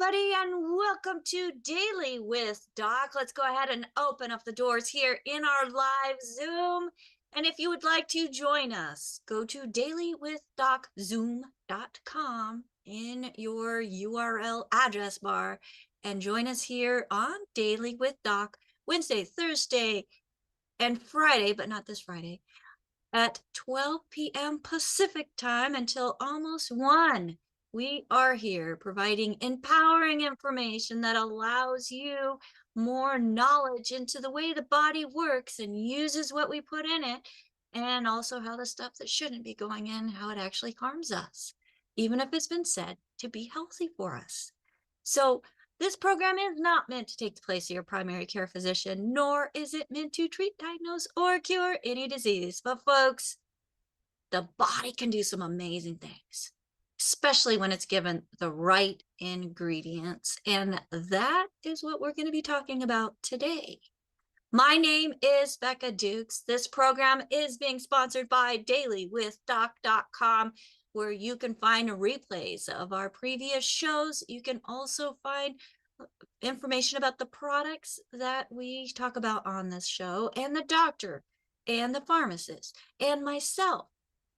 everybody, and welcome to Daily with Doc. Let's go ahead and open up the doors here in our live Zoom. And if you would like to join us, go to dailywithdoczoom.com in your URL address bar and join us here on Daily with Doc Wednesday, Thursday, and Friday, but not this Friday, at 12 p.m. Pacific time until almost 1. We are here providing empowering information that allows you more knowledge into the way the body works and uses what we put in it, and also how the stuff that shouldn't be going in, how it actually harms us, even if it's been said to be healthy for us. So this program is not meant to take the place of your primary care physician, nor is it meant to treat, diagnose, or cure any disease. But folks, the body can do some amazing things, especially when it's given the right ingredients. And that is what we're going to be talking about today. My name is Becca Dukes. This program is being sponsored by DailyWithDoc.com, where you can find replays of our previous shows. You can also find information about the products that we talk about on this show, and the doctor, and the pharmacist, and myself.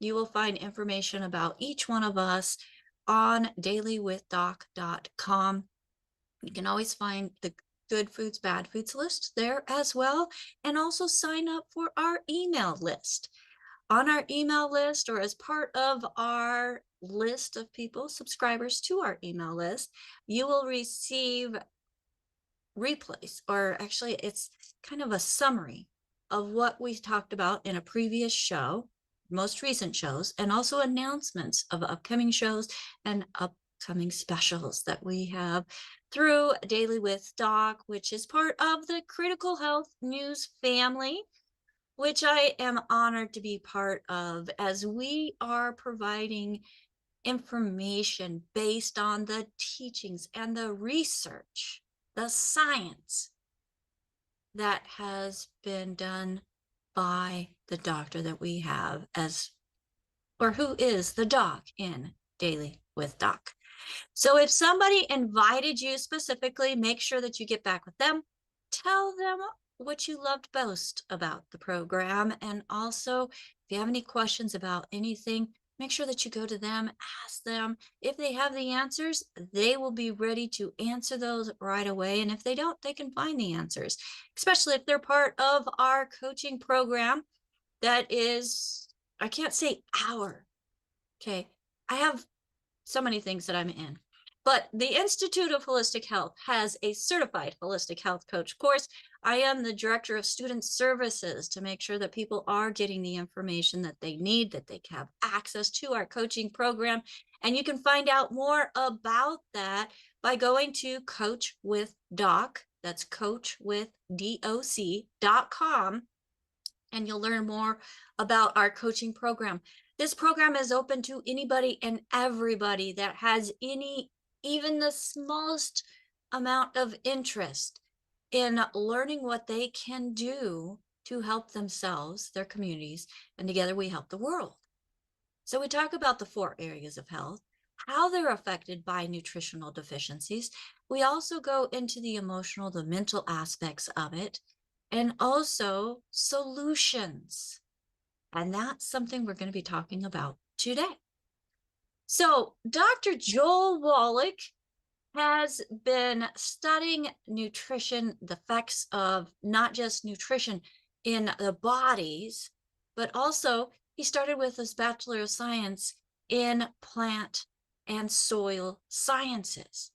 You will find information about each one of us on DailyWithDoc.com. You can always find the good foods, bad foods list there as well, and also sign up for our email list. On our email list, or as part of our list of people, subscribers to our email list, you will receive replays, or actually it's kind of a summary of what we talked about in a previous show, most recent shows, and also announcements of upcoming shows and upcoming specials that we have through Daily with Doc, which is part of the Critical Health News family, which I am honored to be part of, as we are providing information based on the teachings and the research, the science that has been done by the doctor that we have or who is the doc in Daily with Doc. So if somebody invited you specifically, make sure that you get back with them. Tell them what you loved most about the program. And also, if you have any questions about anything, make sure that you go to them, ask them. If they have the answers, they will be ready to answer those right away. And if they don't, they can find the answers, especially if they're part of our coaching program that is, I can't say okay. I have so many things that I'm in. But the Institute of Holistic Health has a certified holistic health coach course. I am the director of student services to make sure that people are getting the information that they need, that they have access to our coaching program. And you can find out more about that by going to Coach with Doc. That's coachwithdoc.com. And you'll learn more about our coaching program. This program is open to anybody and everybody that has even the smallest amount of interest in learning what they can do to help themselves, their communities, and together we help the world. So we talk about the 4 areas of health, how they're affected by nutritional deficiencies. We also go into the emotional, the mental aspects of it, and also solutions. And that's something we're going to be talking about today. So Dr. Joel Wallach has been studying nutrition, the effects of not just nutrition in the bodies, but also he started with his Bachelor of Science in plant and soil sciences.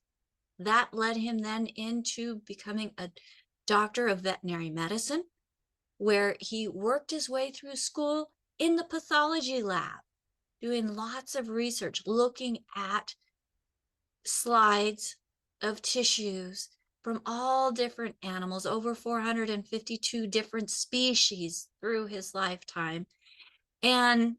That led him then into becoming a doctor of veterinary medicine, where he worked his way through school in the pathology lab, doing lots of research, looking at slides of tissues from all different animals, over 452 different species through his lifetime. And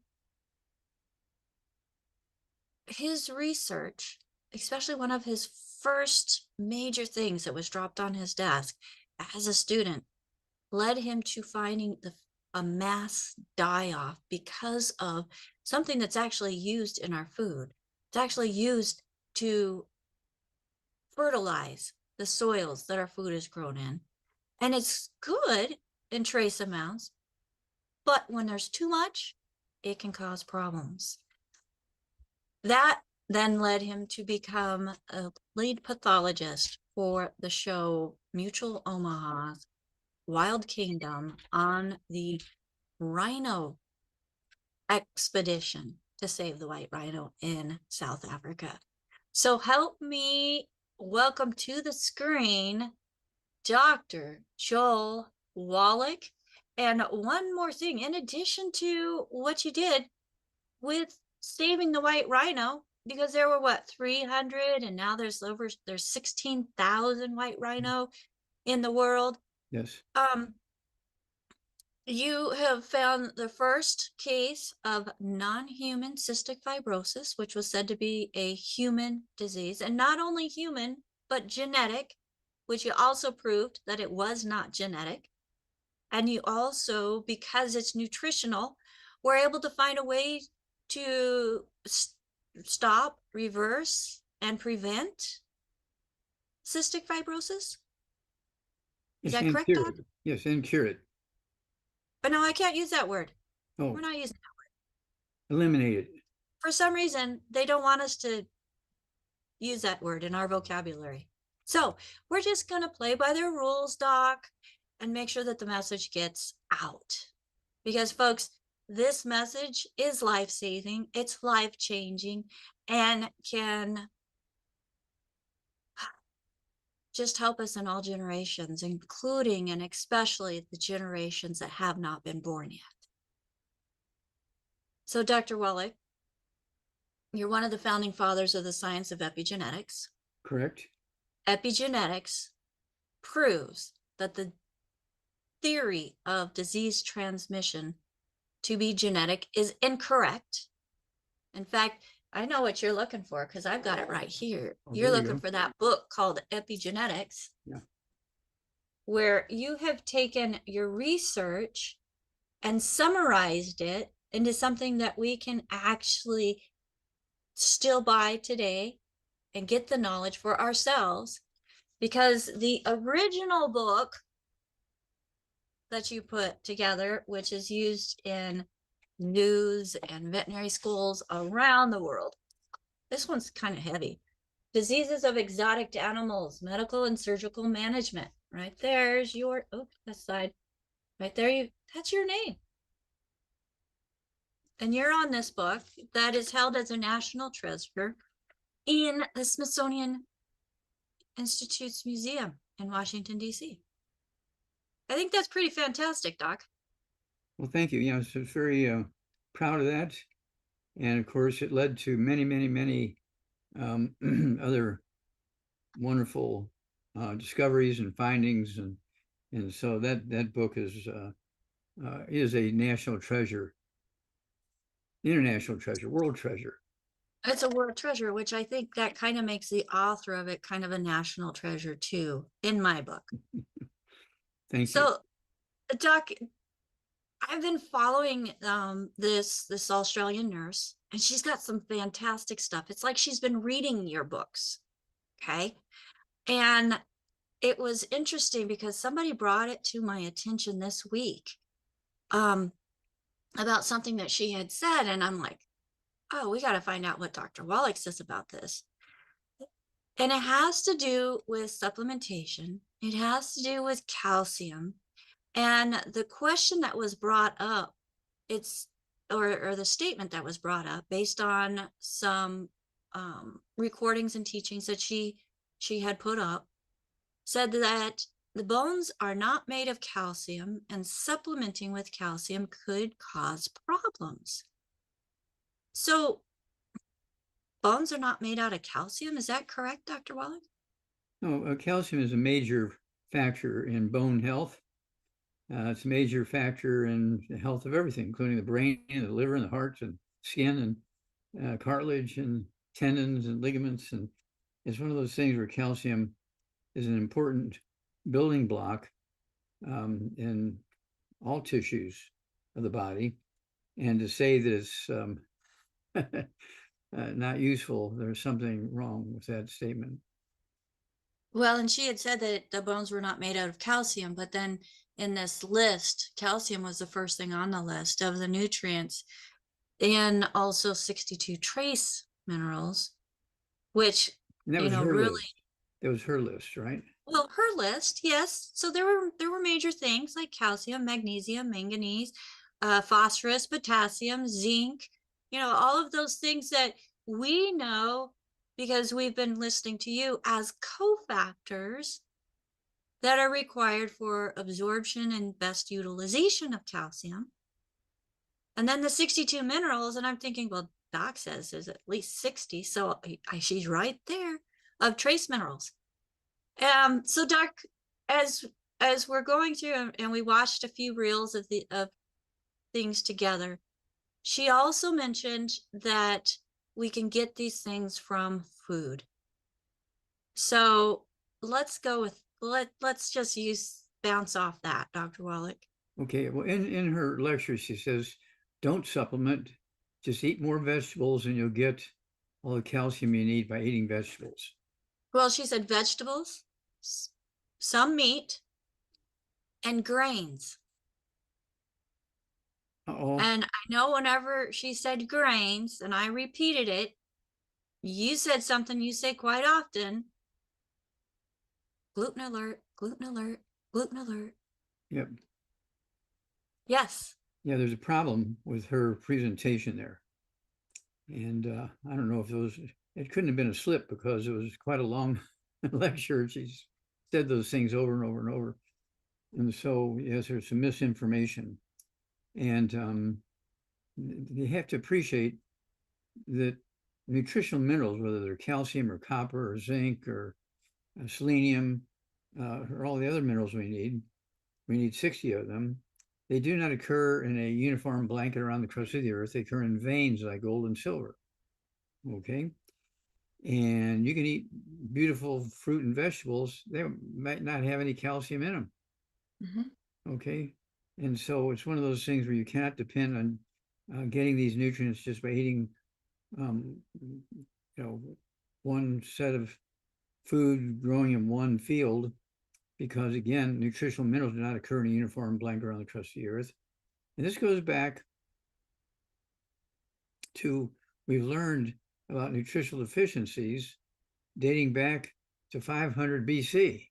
his research, especially one of his first major things that was dropped on his desk as a student, led him to finding a mass die-off because of something that's actually used in our food. It's actually used to fertilize the soils that our food is grown in. And it's good in trace amounts, but when there's too much, it can cause problems. That then led him to become a lead pathologist for the show Mutual Omaha's Wild Kingdom on the rhino expedition to save the white rhino in South Africa. So help me welcome to the screen Dr. Joel Wallach. And one more thing, in addition to what you did with saving the white rhino, because there were what, 300, and now there's 16,000 white rhino in the world. Yes. You have found the first case of non-human cystic fibrosis, which was said to be a human disease, and not only human, but genetic, which you also proved that it was not genetic. And you also, because it's nutritional, were able to find a way to stop, reverse, and prevent cystic fibrosis. Is that correct, Doc? Yes, and cure it. But no, I can't use that word. Oh, we're not using that word. Eliminate it. For some reason, they don't want us to use that word in our vocabulary. So we're just going to play by their rules, Doc, and make sure that the message gets out. Because, folks, this message is life-saving, it's life-changing, and can just help us in all generations, including and especially the generations that have not been born yet. So, Dr. Wallach, you're one of the founding fathers of the science of epigenetics. Correct. Epigenetics proves that the theory of disease transmission to be genetic is incorrect. In fact, I know what you're looking for because I've got it right here. You're looking for that book called Epigenetics, where you have taken your research and summarized it into something that we can actually still buy today and get the knowledge for ourselves, because the original book that you put together, which is used in zoos and veterinary schools around the world, this one's kind of heavy. Diseases of Exotic Animals, Medical and Surgical Management. Right there's your, oh, that side. Right there, that's your name. And you're on this book that is held as a national treasure in the Smithsonian Institute's museum in Washington, D.C. I think that's pretty fantastic, Doc. Well, thank you. Yeah, so very proud of that. And of course, it led to many, many, many other wonderful discoveries and findings. And so that book is a national treasure, international treasure, world treasure. It's a world treasure, which I think that kind of makes the author of it kind of a national treasure too, in my book. Thank you. So, Doc, I've been following this Australian nurse, and she's got some fantastic stuff. It's like she's been reading your books, okay? And it was interesting because somebody brought it to my attention this week about something that she had said, and I'm like, oh, we got to find out what Dr. Wallach says about this. And it has to do with supplementation. It has to do with calcium. And the question that was brought up, or the statement that was brought up based on some recordings and teachings that she had put up, said that the bones are not made of calcium, and supplementing with calcium could cause problems. So bones are not made out of calcium. Is that correct, Dr. Wallach? No, calcium is a major factor in bone health. It's a major factor in the health of everything, including the brain and the liver and the heart and skin and cartilage and tendons and ligaments. And it's one of those things where calcium is an important building block in all tissues of the body. And to say that it's not useful, there's something wrong with that statement. Well, and she had said that the bones were not made out of calcium, but then in this list, calcium was the first thing on the list of the nutrients, and also 62 trace minerals, which, And that you was know, her really, list. That was her list, right? well, her list, yes. So there were major things like calcium, magnesium, manganese, phosphorus, potassium, zinc, all of those things that we know because we've been listening to you as cofactors that are required for absorption and best utilization of calcium. And then the 62 minerals, and I'm thinking, well, Doc says there's at least 60, so she's right there of trace minerals. So Doc, as as we're going through and we watched a few reels of things together, she also mentioned that we can get these things from food. So let's go with let's just bounce off that, Dr. Wallach. Okay. Well, in her lecture, she says, don't supplement, just eat more vegetables and you'll get all the calcium you need by eating vegetables. Well, she said vegetables, some meat, and grains. Uh-oh. And I know whenever she said grains and I repeated it, you said something you say quite often: gluten alert, gluten alert, gluten alert. Yep. Yes. Yeah, there's a problem with her presentation there. And I don't know if it couldn't have been a slip because it was quite a long lecture. She said those things over and over and over. And so, yes, there's some misinformation. And you have to appreciate that nutritional minerals, whether they're calcium or copper or zinc or selenium, or all the other minerals we need 60 of them. They do not occur in a uniform blanket around the crust of the earth. They occur in veins like gold and silver. Okay. And you can eat beautiful fruit and vegetables. They might not have any calcium in them. Mm-hmm. Okay. And so it's one of those things where you cannot depend on getting these nutrients just by eating, you know, one set of food growing in one field, because again, nutritional minerals do not occur in a uniform blanket around the crust of the earth. And this goes back to, we've learned about nutritional deficiencies dating back to 500 BC,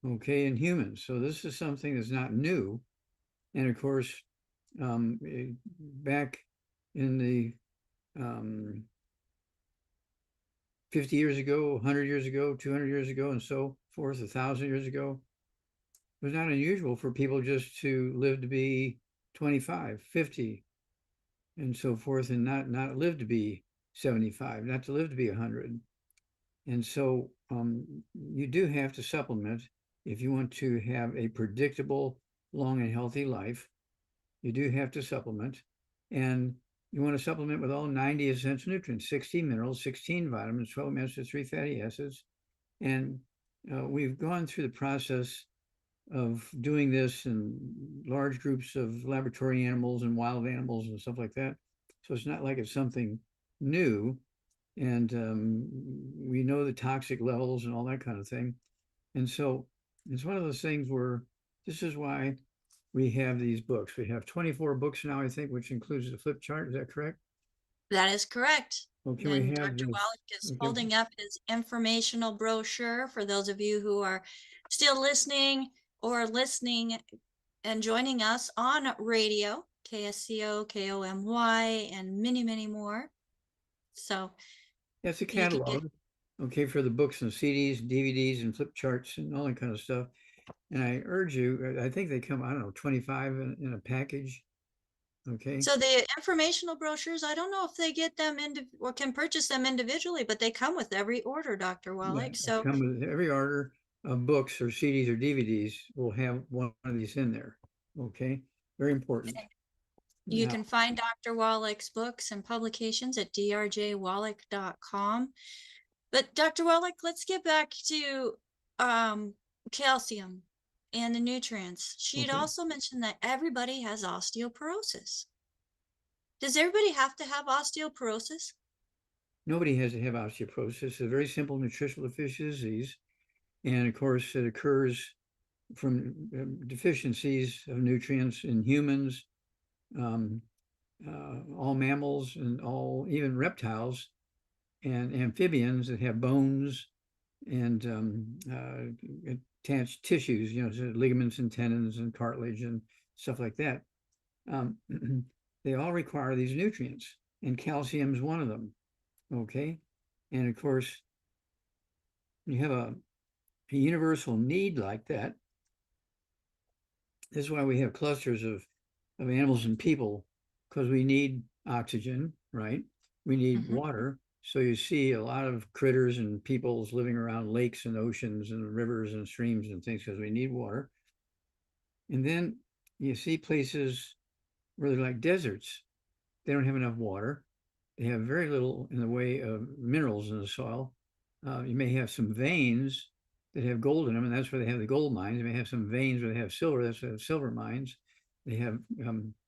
okay, in humans. So this is something that's not new. And of course, back in the 50 years ago, 100 years ago, 200 years ago, and so forth, 1,000 years ago, it was not unusual for people just to live to be 25, 50, and so forth, and not live to be 75, not to live to be 100. And so you do have to supplement if you want to have a predictable, long and healthy life. You do have to supplement. And you want to supplement with all 90 essential nutrients, 60 minerals, 16 vitamins, 12 omega 3 fatty acids. And we've gone through the process of doing this in large groups of laboratory animals and wild animals and stuff like that. So it's not like it's something new. And we know the toxic levels and all that kind of thing. And so it's one of those things where this is why we have these books. We have 24 books now, I think, which includes the flip chart. Is that correct? That is correct. Well, can we And have Dr. the, Wallach is okay, holding up his informational brochure for those of you who are still listening or listening and joining us on radio, KSCO, KOMY, and many, many more. So that's a you can get, catalog, okay, for the books and CDs, DVDs, and flip charts and all that kind of stuff. And I urge you, I think they come, I don't know, 25 in a package. Okay. so the informational brochures, I don't know if they get them or can purchase them individually, but they come with every order, Dr. Yeah, Wallach. So come with every order of books or CDs or DVDs will have one of these in there. Okay. Very important. you Now, can find Dr. Wallach's books and publications at drjwallach.com. But Dr. Wallach, let's get back to calcium and the nutrients. She'd okay. also mentioned that everybody has osteoporosis. Does everybody have to have osteoporosis? nobody has to have osteoporosis. It's a very simple nutritional deficiency disease. And of course, it occurs from deficiencies of nutrients in humans, um, all mammals, and all, even reptiles and amphibians that have bones and attached tissues, you know, so ligaments and tendons and cartilage and stuff like that. They all require these nutrients, and calcium is one of them. Okay. And of course, you have a universal need like that. This is why we have clusters of animals and people, because we need oxygen, right? We need water. So you see a lot of critters and peoples living around lakes and oceans and rivers and streams and things because we need water. And then you see places where they're like deserts. They don't have enough water. They have very little in the way of minerals in the soil. You may have some veins that have gold in them, and that's where they have the gold mines. They may have some veins where they have silver. That's where they have silver mines. They have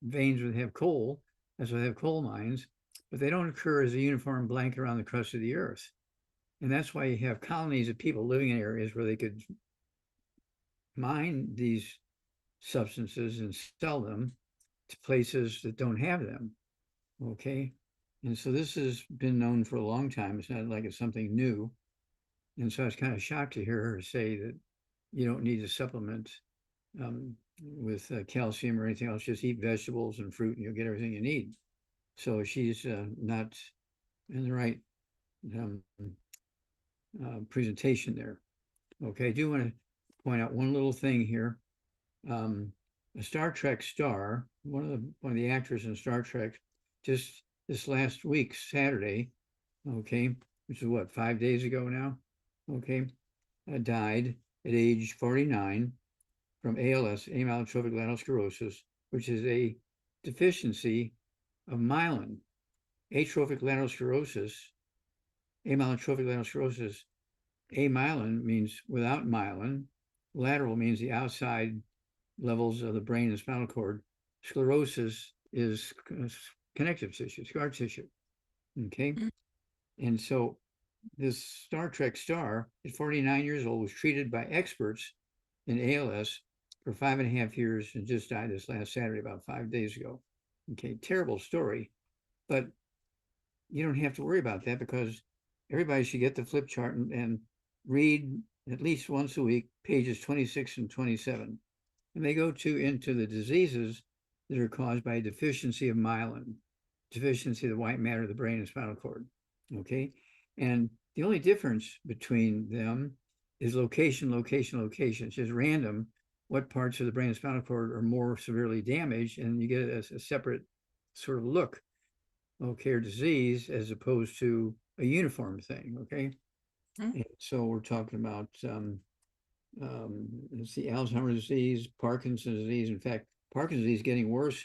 veins where they have coal. That's why they have coal mines. But they don't occur as a uniform blanket around the crust of the earth. And that's why you have colonies of people living in areas where they could mine these substances and sell them to places that don't have them. Okay. And so this has been known for a long time. It's not like it's something new. And so I was kind of shocked to hear her say that you don't need to supplement with calcium or anything else. Just eat vegetables and fruit and you'll get everything you need. So she's not in the right presentation there. Okay, I do want to point out one little thing here. A Star Trek star, one of the actors in Star Trek, just this last week, Saturday, okay, which is what, 5 days ago now, okay, died at age 49 from ALS, amyotrophic lateral sclerosis, which is a deficiency of myelin. Atrophic lateral sclerosis, amyotrophic lateral sclerosis, amyelin means without myelin, lateral means the outside levels of the brain and spinal cord. Sclerosis is connective tissue, scar tissue. Okay. And so this Star Trek star at 49 years old was treated by experts in ALS for 5.5 years and just died this last Saturday, about 5 days ago. Okay. Terrible story, but you don't have to worry about that because everybody should get the flip chart and read at least once a week, pages 26 and 27. And they go into the diseases that are caused by a deficiency of myelin, deficiency of the white matter of the brain and spinal cord. Okay. And the only difference between them is location, location, location. It's just random what parts of the brain and spinal cord are more severely damaged, and you get a separate sort of look, okay, or disease as opposed to a uniform thing. Okay. And so we're talking about let's see, Alzheimer's disease, Parkinson's disease. In fact, Parkinson's disease is getting worse.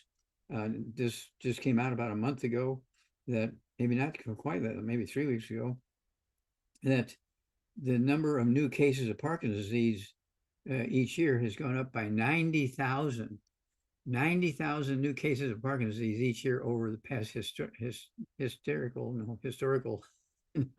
This just came out about a month ago, that maybe not quite that, maybe 3 weeks ago, that the number of new cases of Parkinson's disease each year has gone up by 90,000. 90,000 new cases of Parkinson's disease each year over the past historical number.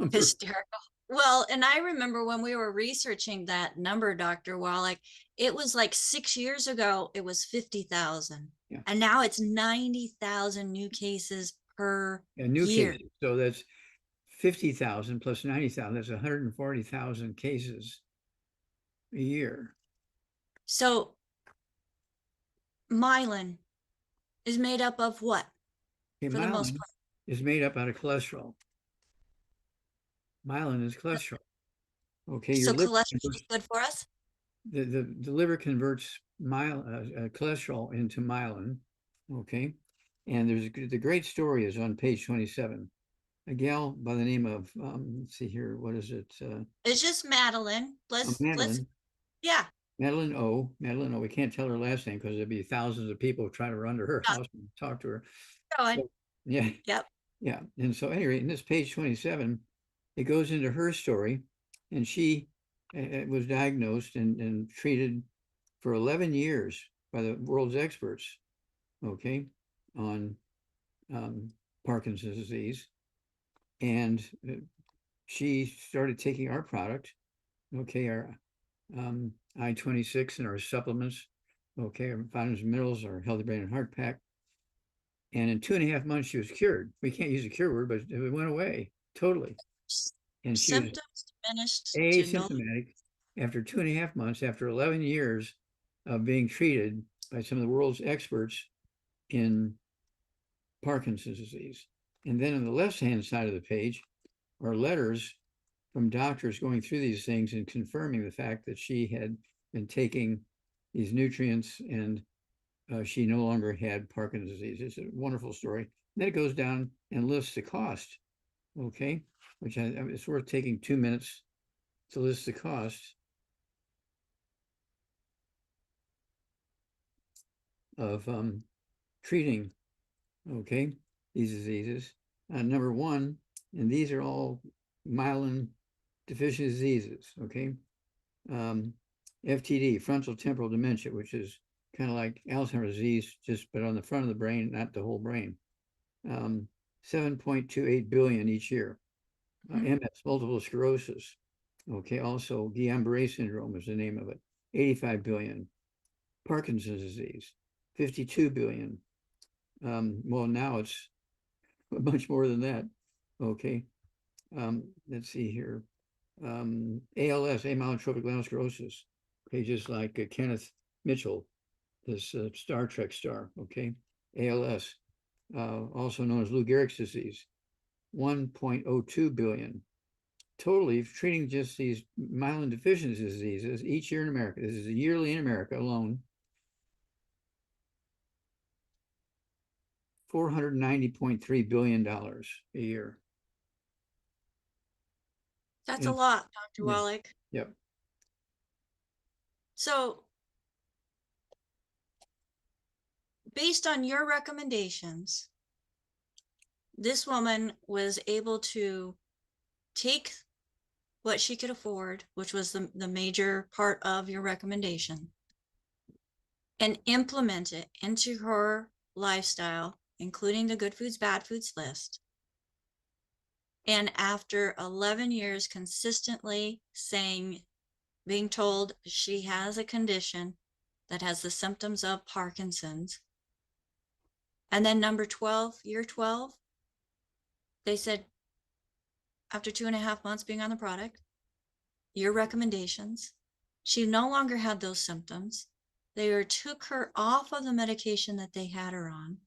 Hysterical. Well, and I remember when we were researching that number, Dr. Wallach, it was like 6 years ago, it was 50,000. Yeah. And now it's 90,000 new cases per New year. cases. So that's 50,000 plus 90,000. That's 140,000 cases a year. So myelin is made up of what? Okay, for the most part. Is made up out of cholesterol. Myelin is cholesterol. Okay, So cholesterol is good for us? The liver converts cholesterol into myelin. Okay, and the great story is on page 27. A gal by the name of let's see here, what is it? It's just Madeline. Madeline. Yeah. Madeline O. Madeline O. We can't tell her last name because there'd be thousands of people trying to run to her house and talk to her. So, yeah. Yep. Yeah. And so anyway, in this page 27, it goes into her story, and she was diagnosed and treated for 11 years by the world's experts, okay, on Parkinson's disease. And she started taking our product, okay, our I-26 and our supplements, okay, our vitamins and minerals, our Healthy Brain and Heart Pack. And in 2.5 months, she was cured. We can't use a cure word, but it went away totally. And she was Symptoms diminished to no. asymptomatic after 2.5 months, after 11 years of being treated by some of the world's experts in Parkinson's disease. And then on the left-hand side of the page are letters from doctors going through these things and confirming the fact that she had been taking these nutrients and she no longer had Parkinson's disease. It's a wonderful story. Then it goes down and lists the cost, okay, which it's worth taking 2 minutes to list the cost of treating, okay, these diseases. Number one, and these are all myelin deficient diseases, okay? FTD, frontal temporal dementia, which is kind of like Alzheimer's disease, just but on the front of the brain, not the whole brain. 7.28 billion each year. MS, multiple sclerosis. Okay, also Guillain-Barré syndrome is the name of it. 85 billion. Parkinson's disease, 52 billion. Well, now it's much more than that. Okay. Let's see here. ALS, amyotrophic lateral sclerosis. Okay, just like Kenneth Mitchell, this Star Trek star. Okay, ALS, also known as Lou Gehrig's disease, 1.02 billion. Totally treating just these myelin deficiency diseases each year in America. This is a yearly in America alone. $490.3 billion a year. That's a lot, Dr. Yeah. Wallach. Yep. So based on your recommendations, this woman was able to take what she could afford, which was the major part of your recommendation, and implement it into her lifestyle, including the good foods, bad foods list. And after 11 years consistently being told she has a condition that has the symptoms of Parkinson's. And then number 12, year 12, they said, after 2.5 months being on the product, your recommendations, she no longer had those symptoms. They took her off of the medication that they had her on.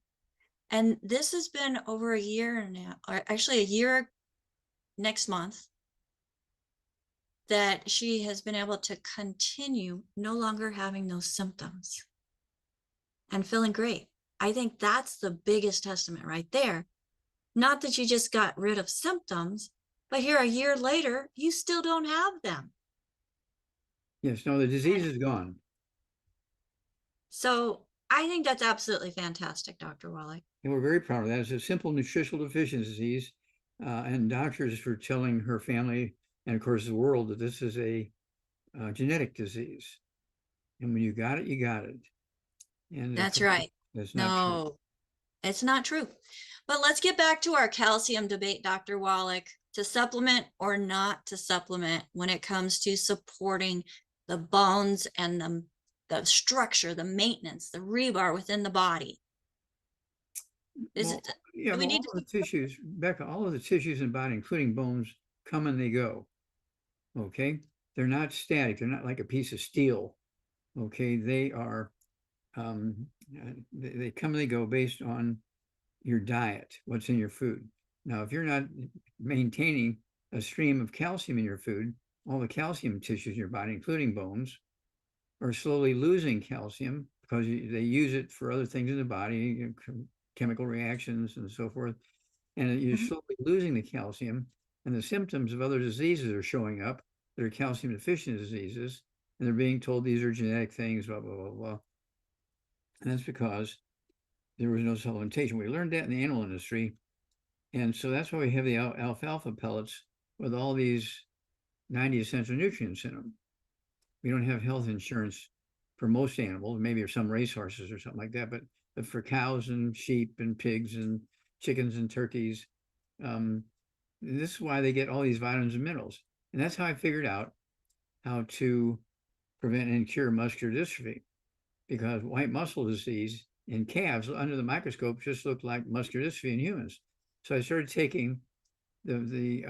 And this has been over a year now, or actually a year next month, that she has been able to continue no longer having those symptoms and feeling great. I think that's the biggest testament right there. Not that you just got rid of symptoms, but here a year later, you still don't have them. Yes, no, the disease is gone. So I think that's absolutely fantastic, Dr. Wallach. And we're very proud of that. It's a simple nutritional deficiency disease. And doctors are telling her family and, of course, the world that this is a genetic disease. And when you got it, you got it. And that's right. That's not true. It's not true. But let's get back to our calcium debate, Dr. Wallach, to supplement or not to supplement when it comes to supporting the bones and the structure, the maintenance, the rebar within the body. Yeah, well, all the tissues, Becca, all of the tissues in the body, including bones, come and they go. Okay, they're not static. They're not like a piece of steel. Okay, they are. They come and they go based on your diet, what's in your food. Now, if you're not maintaining a stream of calcium in your food, all the calcium tissues in your body, including bones, are slowly losing calcium because they use it for other things in the body, chemical reactions and so forth. And you're slowly losing the calcium, and the symptoms of other diseases are showing up that are calcium deficient diseases, and they're being told these are genetic things, blah, blah, blah, blah. And that's because there was no supplementation. We learned that in the animal industry. And so that's why we have the alfalfa pellets with all these 90 essential nutrients in them. We don't have health insurance for most animals, maybe some racehorses or something like that, but for cows and sheep and pigs and chickens and turkeys, this is why they get all these vitamins and minerals. And that's how I figured out how to prevent and cure muscular dystrophy, because white muscle disease in calves under the microscope just looked like muscular dystrophy in humans. So I started taking the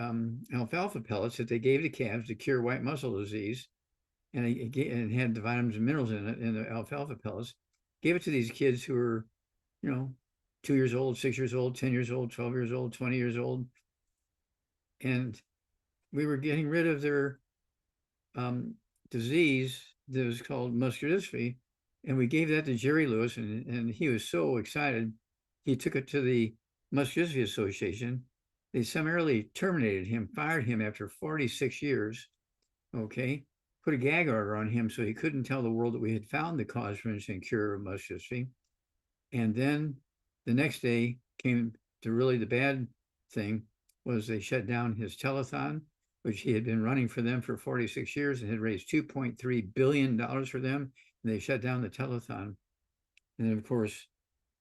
alfalfa pellets that they gave to calves to cure white muscle disease, and it had the vitamins and minerals in it in the alfalfa pellets. Gave it to these kids who were, 2 years old, 6 years old, 10 years old, 12 years old, 20 years old, and we were getting rid of their disease that was called muscular dystrophy. And we gave that to Jerry Lewis, and he was so excited. He took it to the Muscular Dystrophy Association. They summarily terminated him, fired him after 46 years. Okay. Put a gag order on him so he couldn't tell the world that we had found the cause, prevention, and cure of muscular dystrophy. And then the next day came to really the bad thing, was they shut down his telethon, which he had been running for them for 46 years and had raised $2.3 billion for them. And they shut down the telethon. And then, of course,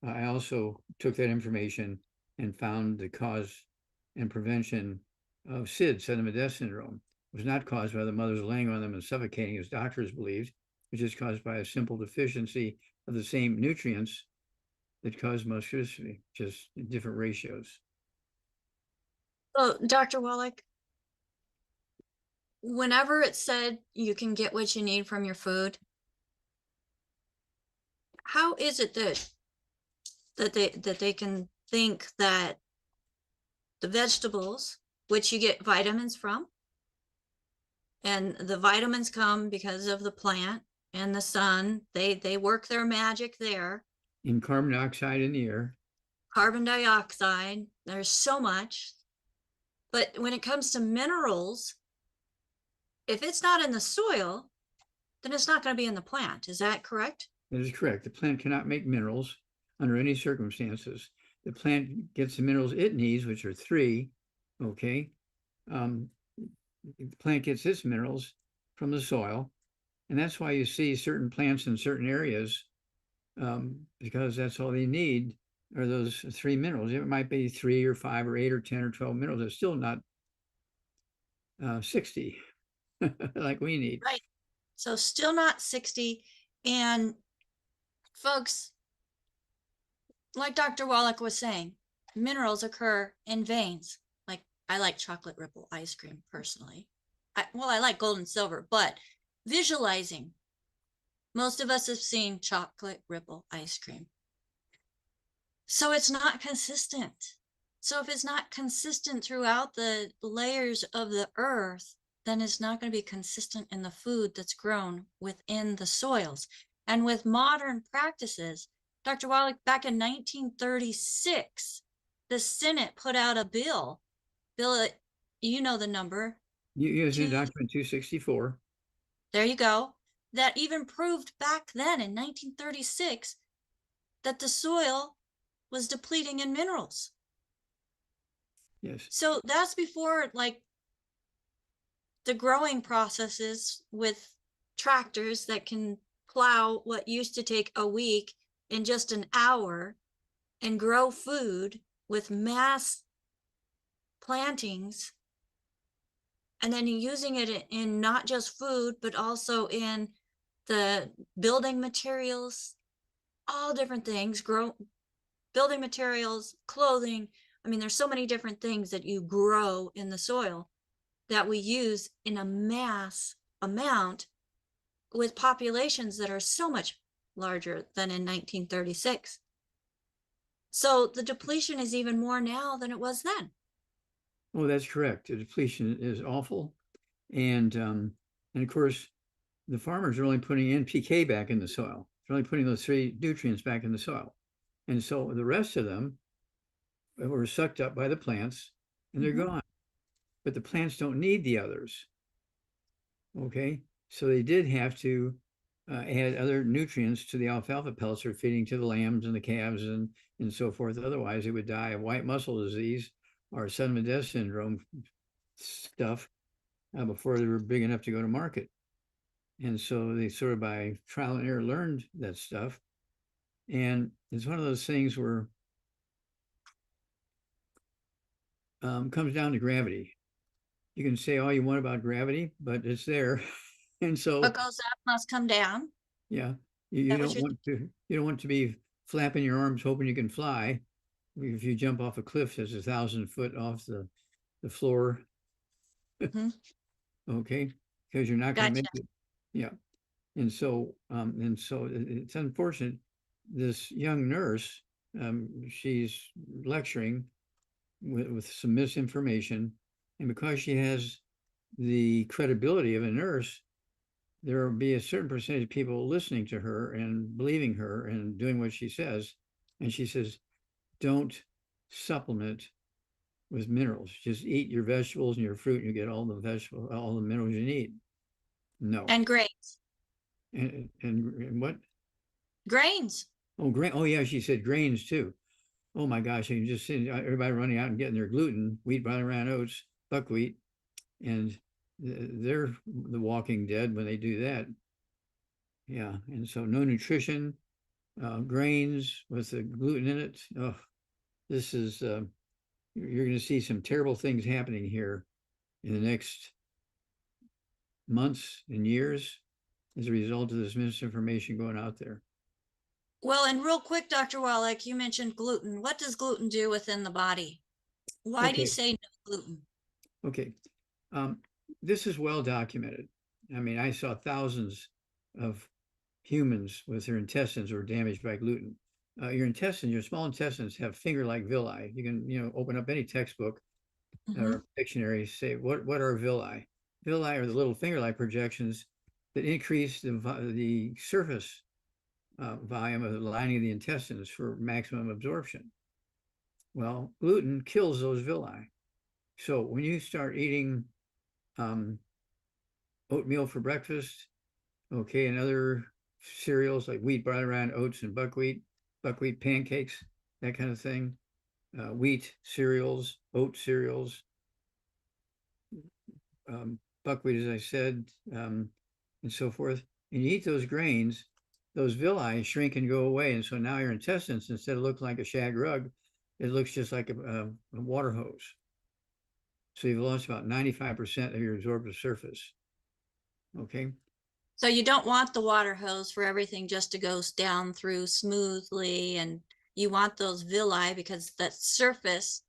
I also took that information and found the cause and prevention of SID, sudden death syndrome. It was not caused by the mothers laying on them and suffocating, as doctors believed. It was just caused by a simple deficiency of the same nutrients that cause muscular dystrophy, just in different ratios. So, Dr. Wallach, whenever it said you can get what you need from your food, how is it that they can think that the vegetables, which you get vitamins from, and the vitamins come because of the plant and the sun, they work their magic there. In carbon dioxide in the air. Carbon dioxide, there's so much. But when it comes to minerals, if it's not in the soil, then it's not going to be in the plant. Is that correct? That is correct. The plant cannot make minerals under any circumstances. The plant gets the minerals it needs, which are three. Okay. The plant gets its minerals from the soil. And that's why you see certain plants in certain areas, because that's all they need are those three minerals. It might be 3 or 5 or 8 or 10 or 12 minerals. It's still not 60 like we need. Right. So still not 60. And folks, like Dr. Wallach was saying, minerals occur in veins. Like, I like chocolate ripple ice cream personally. I like gold and silver, but visualizing, most of us have seen chocolate ripple ice cream. So it's not consistent. So if it's not consistent throughout the layers of the earth, then it's not going to be consistent in the food that's grown within the soils. And with modern practices, Dr. Wallach, back in 1936, the Senate put out a bill, you know the number. Using document 264. There you go. That even proved back then in 1936 that the soil was depleting in minerals. Yes. So that's before like the growing processes with tractors that can plow what used to take a week in just an hour and grow food with mass plantings, and then using it in not just food, but also in the building materials, all different things, building materials, clothing. I mean, there's so many different things that you grow in the soil that we use in a mass amount with populations that are so much larger than in 1936. So the depletion is even more now than it was then. Oh, that's correct. The depletion is awful. And of course, the farmers are only putting NPK back in the soil. They're only putting those 3 nutrients back in the soil. And so the rest of them were sucked up by the plants and they're gone. But the plants don't need the others. Okay. So they did have to add other nutrients to the alfalfa pellets they're feeding to the lambs and the calves and so forth. Otherwise, they would die of white muscle disease or sudden death syndrome stuff before they were big enough to go to market. And so they sort of by trial and error learned that stuff. And it's one of those things where comes down to gravity. You can say all you want about gravity, but it's there. And so, What goes up must come down. yeah, That was your, you don't want to be flapping your arms hoping you can fly. If you jump off a cliff that's 1,000 foot off the floor, Mhm. okay, because you're not going to Gotcha. make it. Yeah. And so it's unfortunate. This young nurse, she's lecturing with some misinformation, and because she has the credibility of a nurse, there will be a certain percentage of people listening to her and believing her and doing what she says. And she says, don't supplement with minerals. Just eat your vegetables and your fruit, and you get all the minerals you need. No. And grains. And what? Grains. Oh, grain. Oh, yeah, she said grains too. Oh my gosh, you can just see everybody running out and getting their gluten, wheat, barley, rye, oats, buckwheat, and they're the walking dead when they do that. Yeah, and so no nutrition, grains with the gluten in it. Oh, this is you're going to see some terrible things happening here in the next months and years as a result of this misinformation going out there. Well, and real quick, Dr. Wallach, you mentioned gluten. What does gluten do within the body? Why do you Okay, say no gluten? okay. Um, this is well documented. I mean, I saw thousands of humans with their intestines were damaged by gluten. Your intestines, your small intestines have finger-like villi. You can, open up any textbook Mhm. or dictionary, say, what are villi? Villi are the little finger-like projections that increase the surface volume of the lining of the intestines for maximum absorption. Well, gluten kills those villi. So when you start eating um, oatmeal for breakfast, okay, and other cereals like wheat, barley, rye, oats, and buckwheat pancakes, that kind of thing, wheat cereals, oat cereals, buckwheat, as I said, and so forth. And you eat those grains, those villi shrink and go away. And so now your intestines, instead of looking like a shag rug, it looks just like a water hose. So you've lost about 95% of your absorptive surface. Okay. So you don't want the water hose for everything just to go down through smoothly, and you want those villi because that surface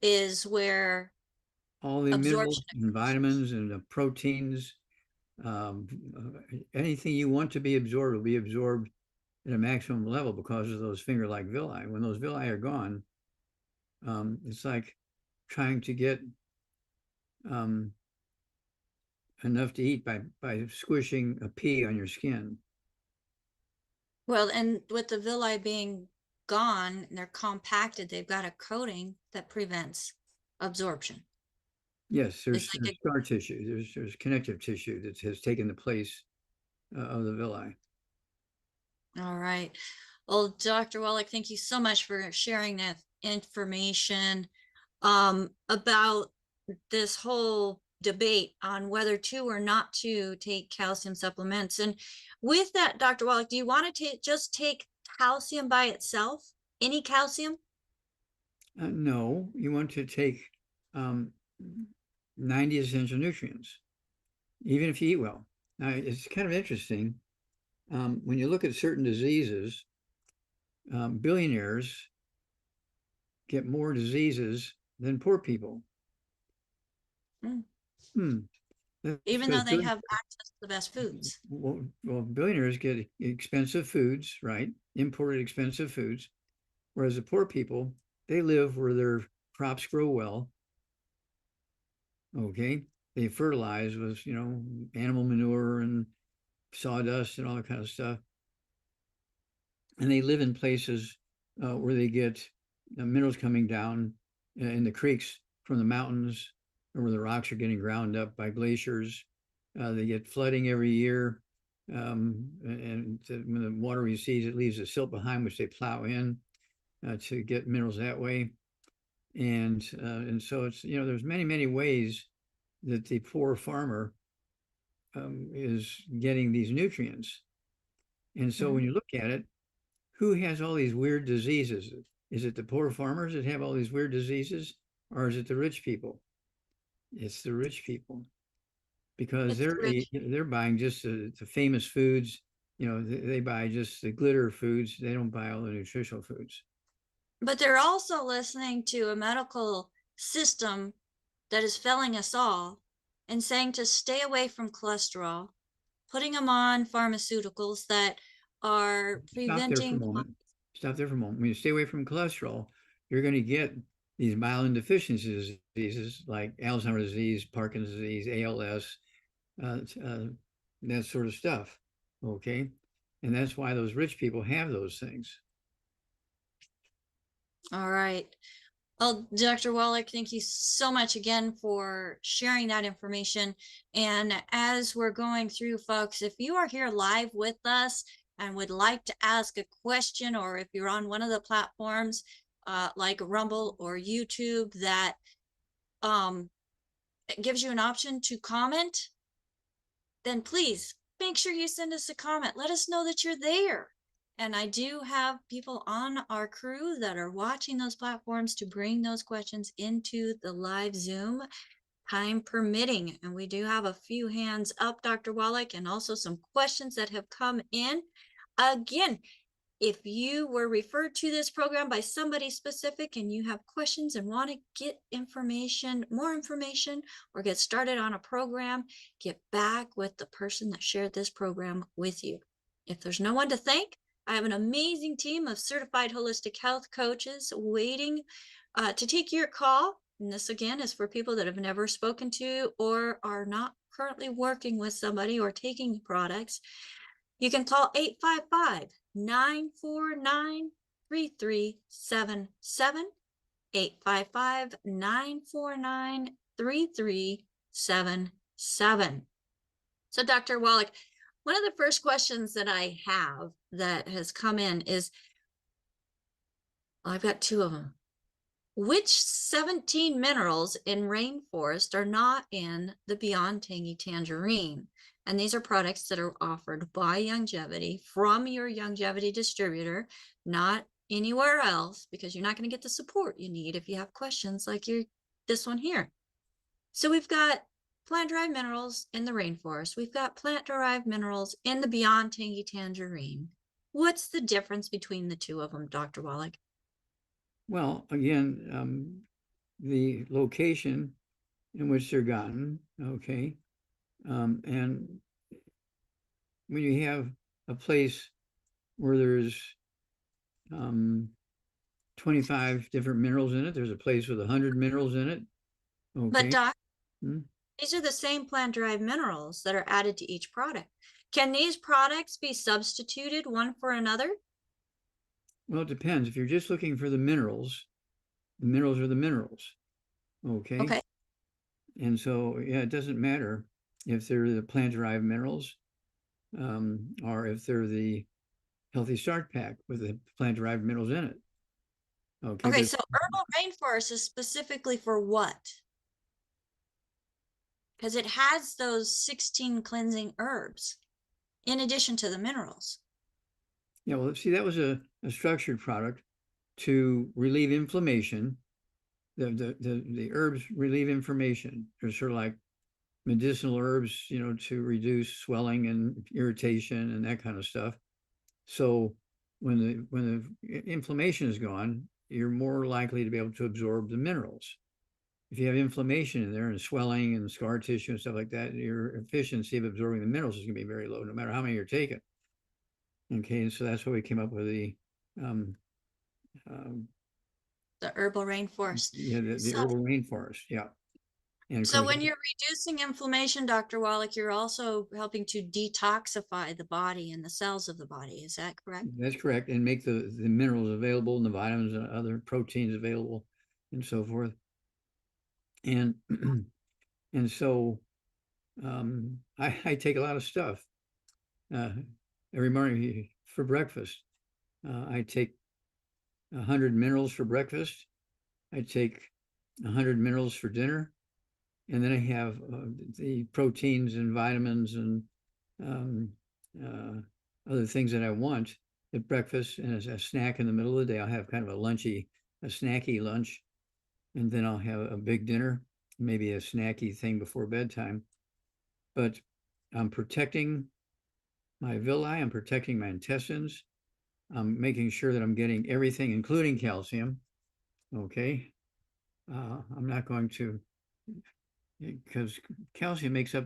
is where All the minerals absorption and occurs. vitamins and the proteins, um, anything you want to be absorbed will be absorbed at a maximum level because of those finger-like villi. When those villi are gone, it's like trying to get um, enough to eat by squishing a pea on your skin. Well, and with the villi being gone and they're compacted, they've got a coating that prevents absorption. Yes, It's there's like scar tissue, there's connective tissue that has taken the place of the villi. all right. Well, Dr. Wallach, thank you so much for sharing that information about this whole debate on whether to or not to take calcium supplements. And with that, Dr. Wallach, do you want to just take calcium by itself? Any calcium? No, you want to take um, 90 essential nutrients, even if you eat well. Now, it's kind of interesting. When you look at certain diseases, billionaires get more diseases than poor people. Mm. Hmm. That's Even because though they have access to the best foods. billionaires get expensive foods, right? Imported expensive foods, whereas the poor people, they live where their crops grow well. Okay, they fertilize with animal manure and sawdust and all that kind of stuff, and they live in places where they get minerals coming down in the creeks from the mountains, or where the rocks are getting ground up by glaciers. They get flooding every year, and when the water recedes, it leaves a silt behind, which they plow in to get minerals that way. And so it's there's many ways that the poor farmer is getting these nutrients. And so Mhm. when you look at it, who has all these weird diseases? Is it the poor farmers that have all these weird diseases? or is it the rich people? It's the rich people, because It's the rich. they're buying just the famous foods. You know, they buy just the glitter foods. They don't buy all the nutritional foods. But they're also listening to a medical system that is failing us all and saying to stay away from cholesterol, putting them on pharmaceuticals that are Stop there for a preventing. moment. Stop there for a moment. When you stay away from cholesterol, you're going to get these myelin deficiency diseases like Alzheimer's disease, Parkinson's disease, ALS, that sort of stuff. Okay. And that's why those rich people have those things. All right. Well, Dr. Wallach, thank you so much again for sharing that information. And as we're going through, folks, if you are here live with us and would like to ask a question, or if you're on one of the platforms like Rumble or YouTube that gives you an option to comment, then please make sure you send us a comment. Let us know that you're there. And I do have people on our crew that are watching those platforms to bring those questions into the live Zoom, time permitting. And we do have a few hands up, Dr. Wallach, and also some questions that have come in. Again, if you were referred to this program by somebody specific and you have questions and want to get information, more information, or get started on a program, get back with the person that shared this program with you. If there's no one to thank, I have an amazing team of certified holistic health coaches waiting to take your call. And this, again, is for people that have never spoken to or are not currently working with somebody or taking products. You can call 855-949-3377, 855-949-3377. So, Dr. Wallach, one of the first questions that I have that has come in is, I've got two of them. Which 17 minerals in rainforest are not in the Beyond Tangy Tangerine? And these are products that are offered by Youngevity from your Youngevity distributor, not anywhere else, because you're not going to get the support you need if you have questions like this one here. So we've got plant-derived minerals in the rainforest. We've got plant-derived minerals in the Beyond Tangy Tangerine. What's the difference between the two of them, Dr. Wallach? Well, again, the location in which they're gotten, okay, and when you have a place where there's 25 different minerals in it, there's a place with 100 minerals in it, But okay. Doc, Hmm? these are the same plant-derived minerals that are added to each product. Can these products be substituted one for another? Well, it depends. If you're just looking for the minerals are the minerals, okay. Okay. And so, yeah, it doesn't matter if they're the plant-derived minerals, or if they're the Healthy Start Pack with the plant-derived minerals in it. Okay, Okay, so herbal rainforest is specifically for what? Because it has those 16 cleansing herbs in addition to the minerals. yeah, well, see, that was a structured product to relieve inflammation. The herbs relieve inflammation. They're sort of like medicinal herbs, you know, to reduce swelling and irritation and that kind of stuff. So when the inflammation is gone, you're more likely to be able to absorb the minerals. If you have inflammation in there and swelling and scar tissue and stuff like that, your efficiency of absorbing the minerals is going to be very low, no matter how many you're taking. Okay, and so that's why we came up with the um, The herbal rainforest. yeah, the So, herbal rainforest. Yeah. And of so course, when you're reducing inflammation, Dr. Wallach, you're also helping to detoxify the body and the cells of the body. Is that correct? that's correct. And make the minerals available and the vitamins and other proteins available and so forth. And and so I take a lot of stuff every morning for breakfast. I take 100 minerals for breakfast. I take 100 minerals for dinner. And then I have the proteins and vitamins and um, other things that I want at breakfast. And as a snack in the middle of the day, I'll have kind of a snacky lunch. and then I'll have a big dinner, maybe a snacky thing before bedtime. But I'm protecting my villi, I'm protecting my intestines, I'm making sure that I'm getting everything, including calcium. Okay. I'm not going to, because calcium makes up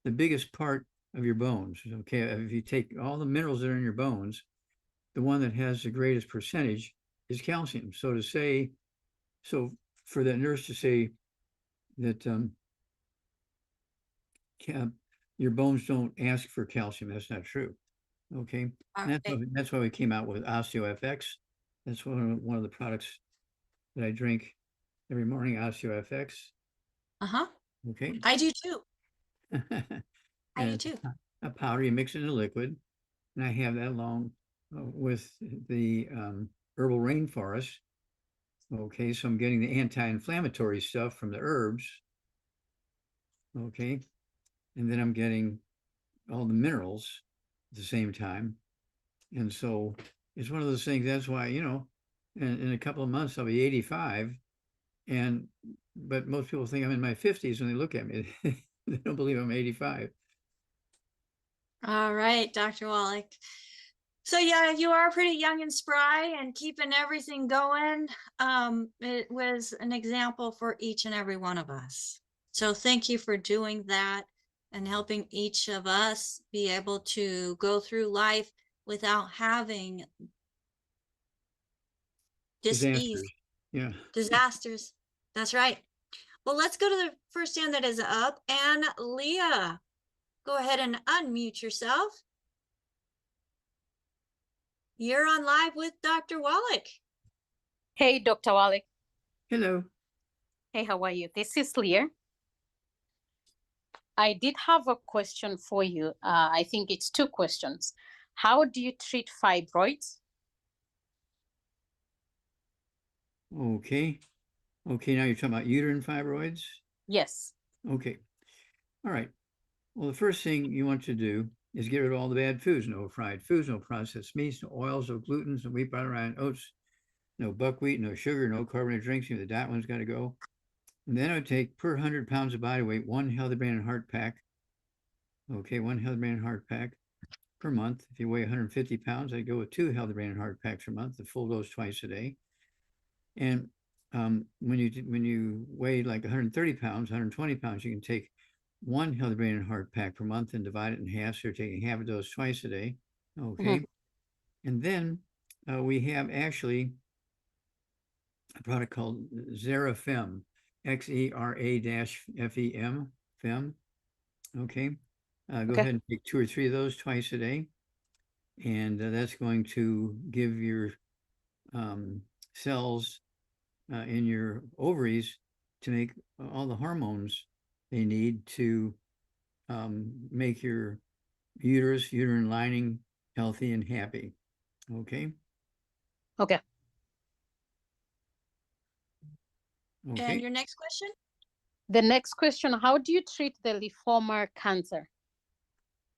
the biggest part of your bones. Okay. If you take all the minerals that are in your bones, the one that has the greatest percentage is calcium. So for that nurse to say that your bones don't ask for calcium, that's not true. Okay. All And right. that's why we came out with OsteoFX. That's one of the products that I drink every morning, OsteoFX. Uh-huh. Okay. I do too. I And do it's too. a powder, you mix it in a liquid. And I have that along with the herbal rainforest. Okay, so I'm getting the anti-inflammatory stuff from the herbs. Okay, and then I'm getting all the minerals at the same time. And so it's one of those things. That's why, in a couple of months I'll be 85. But most people think I'm in my 50s when they look at me. They don't believe I'm 85. All right, Dr. Wallach. So yeah, you are pretty young and spry and keeping everything going. It was an example for each and every one of us. So thank you for doing that and helping each of us be able to go through life without having dis-ease, Disasters. Yeah. disasters. That's right. Well, let's go to the first hand that is up. And Leah, go ahead and unmute yourself. You're on live with Dr. Wallach. Hey, Dr. Wallach. Hello. Hey, how are you? This is Leah. I did have a question for you. I think it's two questions. How do you treat fibroids? Okay. Okay, now you're talking about uterine fibroids? Yes. Okay. All right. Well, the first thing you want to do is get rid of all the bad foods. No fried foods, no processed meats, no oils, no glutens, no wheat, butter, and oats, no buckwheat, no sugar, no carbonated drinks. The diet one's got to go. And then I would take per 100 pounds of body weight, one healthy brain and heart pack. Okay, one healthy brain and heart pack per month. If you weigh 150 pounds, I'd go with two healthy brain and heart packs per month, the full dose twice a day. And when you weigh like 130 pounds, 120 pounds, you can take one healthy brain and heart pack per month and divide it in half. So you're taking half a dose twice a day. Okay. And then we have actually a product called Xerafem, XERA-FEM, FEM. Okay. Go ahead and take 2 or 3 of those twice a day. And that's going to give your cells in your ovaries to make all the hormones they need to make your uterine lining healthy and happy. Okay. Okay. Okay. And your next question? The next question, how do you treat the lymphoma cancer?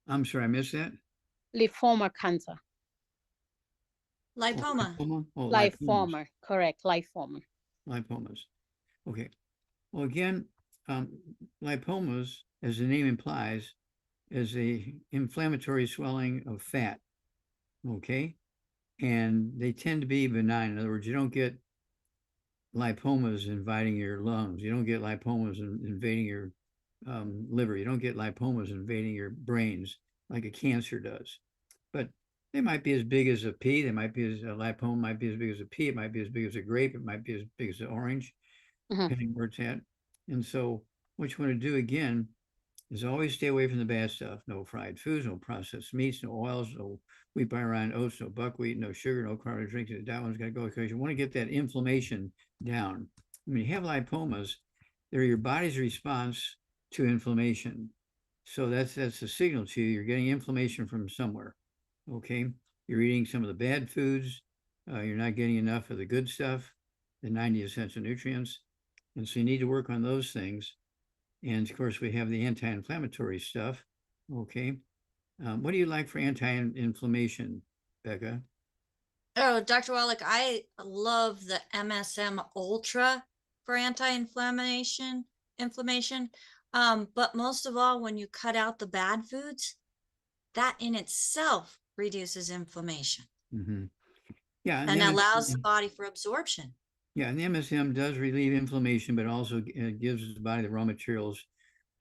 I'm sorry, I missed that. Lymphoma cancer. Lipoma. Oh, Lymphoma, correct, lymphoma. Lipomas. Okay. Well, again, lipomas, as the name implies, is a inflammatory swelling of fat. Okay. And they tend to be benign. In other words, you don't get lipomas invading your lungs. You don't get lipomas invading your liver. You don't get lipomas invading your brains like a cancer does. But they might be as big as a pea. They might be as a lipoma might be as big as a pea. It might be as big as a grape. It might be as big as an orange, depending where it's at. And so what you want to do again is always stay away from the bad stuff. No fried foods, no processed meats, no oils, no wheat, butter, oats, no buckwheat, no sugar, no carbonated drinks. That one's got to go because you want to get that inflammation down. When you have lipomas, they're your body's response to inflammation. So that's a signal to you. You're getting inflammation from somewhere. Okay. You're eating some of the bad foods. You're not getting enough of the good stuff, the 90 essential nutrients. And so you need to work on those things. And of course, we have the anti-inflammatory stuff. Okay. What do you like for anti-inflammation, Becca? Oh, Dr. Wallach, I love the MSM Ultra for anti-inflammation, but most of all, when you cut out the bad foods, that in itself reduces inflammation Mm-hmm. Yeah, and allows the body for absorption. Yeah, and the MSM does relieve inflammation, but also gives the body the raw materials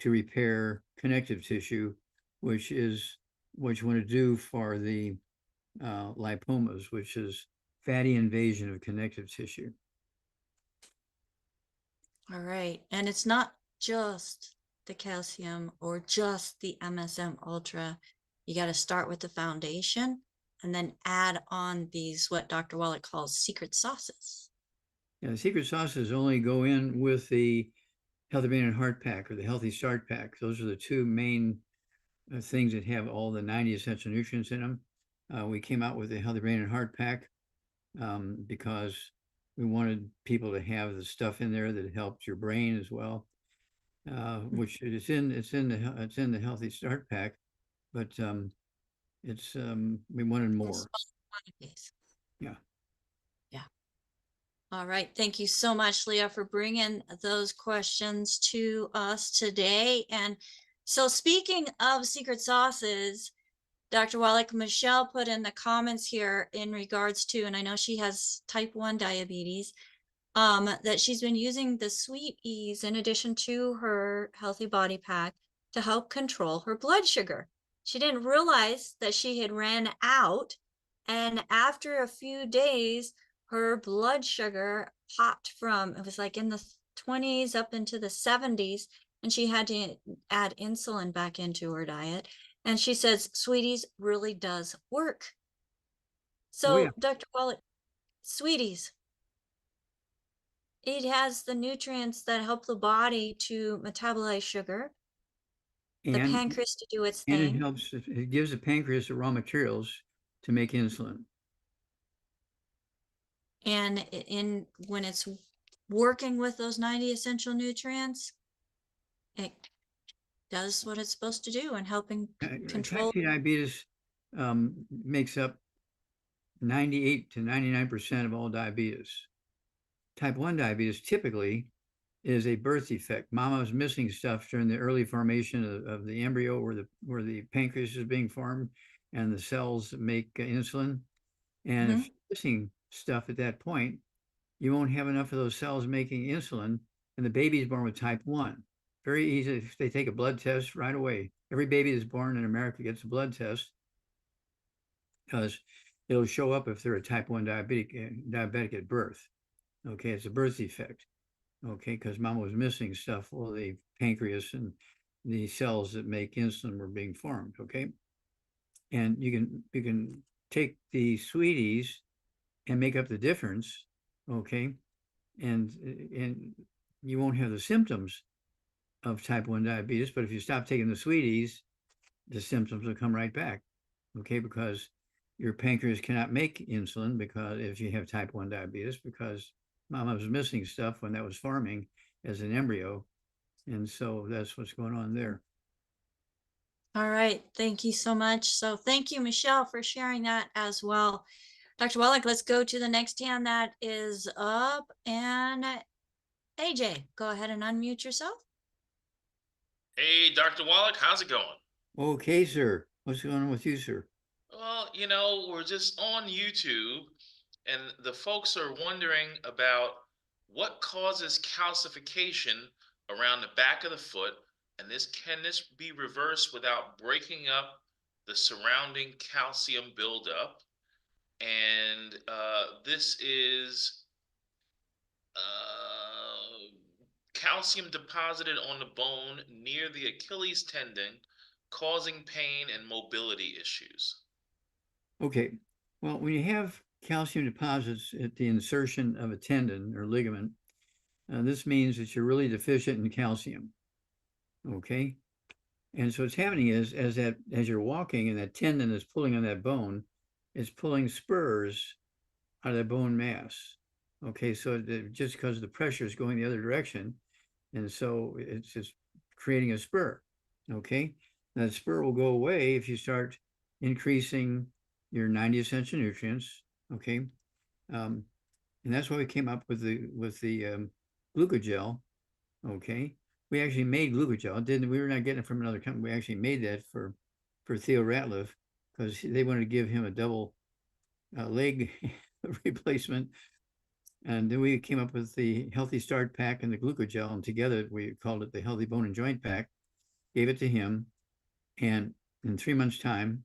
to repair connective tissue, which is what you want to do for the lipomas, which is fatty invasion of connective tissue. All right. And it's not just the calcium or just the MSM Ultra. You got to start with the foundation and then add on these, what Dr. Wallach calls secret sauces. Yeah, the secret sauces only go in with the Healthy Brain and Heart Pack or the Healthy Start Pack. Those are the two main things that have all the 90 essential nutrients in them. We came out with the Healthy Brain and Heart Pack because we wanted people to have the stuff in there that helped your brain as well, which it's in the Healthy Start Pack, but we wanted more. Yeah. Yeah. All right. Thank you so much, Leah, for bringing those questions to us today. And so speaking of secret sauces, Dr. Wallach, Michelle put in the comments here in regards to, and I know she has type 1 diabetes, that she's been using the Sweet Ease in addition to her Healthy Body Pack to help control her blood sugar. She didn't realize that she had ran out, and after a few days, her blood sugar popped from, it was like in the 20s up into the 70s, and she had to add insulin back into her diet. And she says, Sweeties really does work. So, Oh, yeah. Dr. Wallach, Sweeties, it has the nutrients that help the body to metabolize sugar, the And pancreas to do its and thing. it gives the pancreas the raw materials to make insulin. And when it's working with those 90 essential nutrients, it does what it's supposed to do and helping control. Type 2 diabetes makes up 98 to 99% of all diabetes. Type 1 diabetes typically is a birth defect. Mama was missing stuff during the early formation of the embryo where the pancreas is being formed and the cells make insulin. And if you're missing stuff at that point, you won't have enough of those cells making insulin, and the baby is born with type 1. Very easy. If they take a blood test right away. Every baby that's born in America gets a blood test because it'll show up if they're a type 1 diabetic at birth. Okay, it's a birth defect. Okay, because mama was missing stuff while the pancreas and the cells that make insulin were being formed. Okay, and you can take the Sweeties and make up the difference. Okay, and you won't have the symptoms of type 1 diabetes, but if you stop taking the Sweeties, the symptoms will come right back. Okay, because your pancreas cannot make insulin because if you have type 1 diabetes, because mama was missing stuff when that was forming as an embryo. And so that's what's going on there. All right. Thank you so much. So thank you, Michelle, for sharing that as well. Dr. Wallach, let's go to the next hand that is up. And AJ, go ahead and unmute yourself. Hey, Dr. Wallach, how's it going? Okay, sir. What's going on with you, sir? Well, we're just on YouTube, and the folks are wondering about what causes calcification around the back of the foot, and can this be reversed without breaking up the surrounding calcium buildup? And this is calcium deposited on the bone near the Achilles tendon, causing pain and mobility issues. Okay. Well, when you have calcium deposits at the insertion of a tendon or ligament, this means that you're really deficient in calcium. Okay. And so what's happening is as you're walking and that tendon is pulling on that bone, it's pulling spurs out of the bone mass. Okay, so just because the pressure is going the other direction, and so it's just creating a spur. Okay, that spur will go away if you start increasing your 90 essential nutrients. Okay, and that's why we came up with the glucogel. Okay. We actually made glucogel. We were not getting it from another company. We actually made that for Theo Ratliff because they wanted to give him a double leg replacement. And then we came up with the Healthy Start Pack and the glucogel, and together we called it the Healthy Bone and Joint Pack. Gave it to him, and in 3 months' time,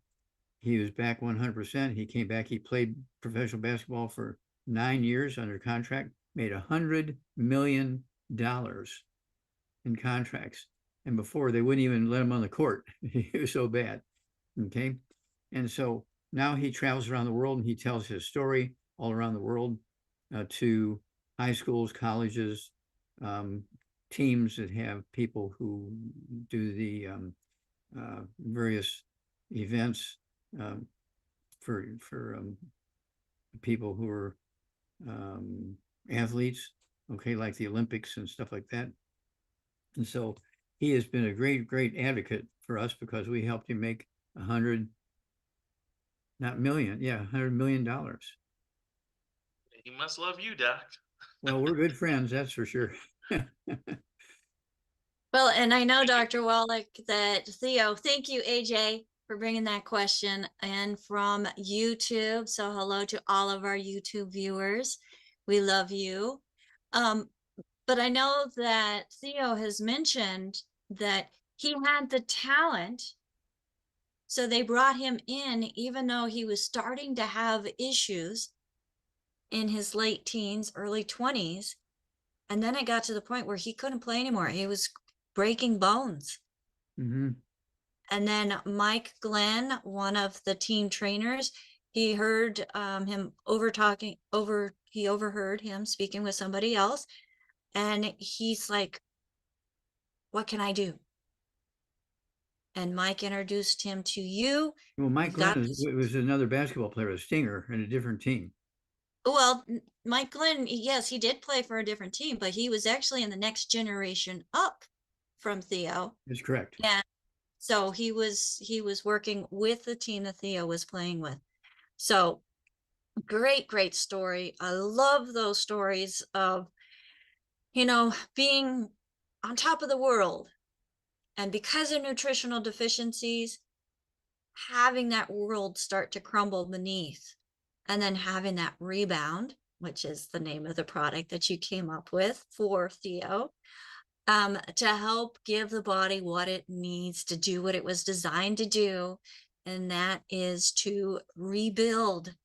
he was back 100%. He came back. He played professional basketball for 9 years under contract, made $100 million in contracts. And before, they wouldn't even let him on the court. He was so bad. Okay. And so now he travels around the world and he tells his story all around the world to high schools, colleges, teams that have people who do the various events for people who are athletes, okay, like the Olympics and stuff like that. And so he has been a great advocate for us because we helped him make $100 million. He must love you, Doc. Well, we're good friends, that's for sure. Well, and I know, Dr. Wallach, that Theo, thank you, AJ, for bringing that question in from YouTube. So hello to all of our YouTube viewers. We love you. But I know that Theo has mentioned that he had the talent. So they brought him in, even though he was starting to have issues in his late teens, early 20s. And then it got to the point where he couldn't play anymore. He was breaking bones. Mm-hmm. And then Mike Glenn, one of the team trainers, he heard he overheard him speaking with somebody else. And he's like, what can I do? And Mike introduced him to you. Well, Mike Glenn was another basketball player, a Stinger, in a different team. Well, Mike Glenn, yes, he did play for a different team, but he was actually in the next generation up from Theo. That's correct. Yeah. So he was working with the team that Theo was playing with. So great story. I love those stories of, being on top of the world. And because of nutritional deficiencies, having that world start to crumble beneath, and then having that rebound, which is the name of the product that you came up with for Theo, to help give the body what it needs to do what it was designed to do, and that is to rebuild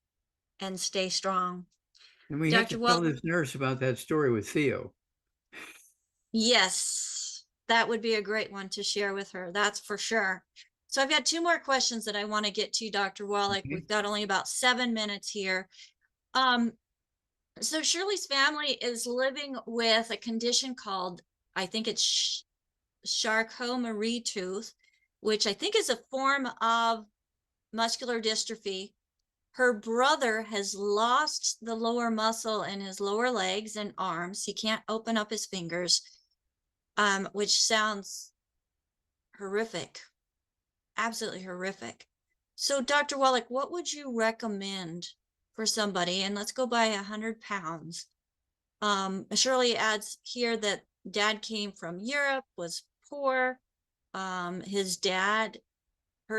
and stay strong. And we have to tell this nurse about that story with Theo. Yes, that would be a great one to share with her. That's for sure. So I've got 2 more questions that I want to get to, Dr. Wallach. Okay. We've got only about 7 minutes here. So Shirley's family is living with a condition called, I think it's Charcot-Marie-Tooth, which I think is a form of muscular dystrophy. Her brother has lost the lower muscle in his lower legs and arms. He can't open up his fingers, which sounds horrific, absolutely horrific. So Dr. Wallach, what would you recommend for somebody? And let's go by 100 pounds. Shirley adds here that dad came from Europe, was poor. Her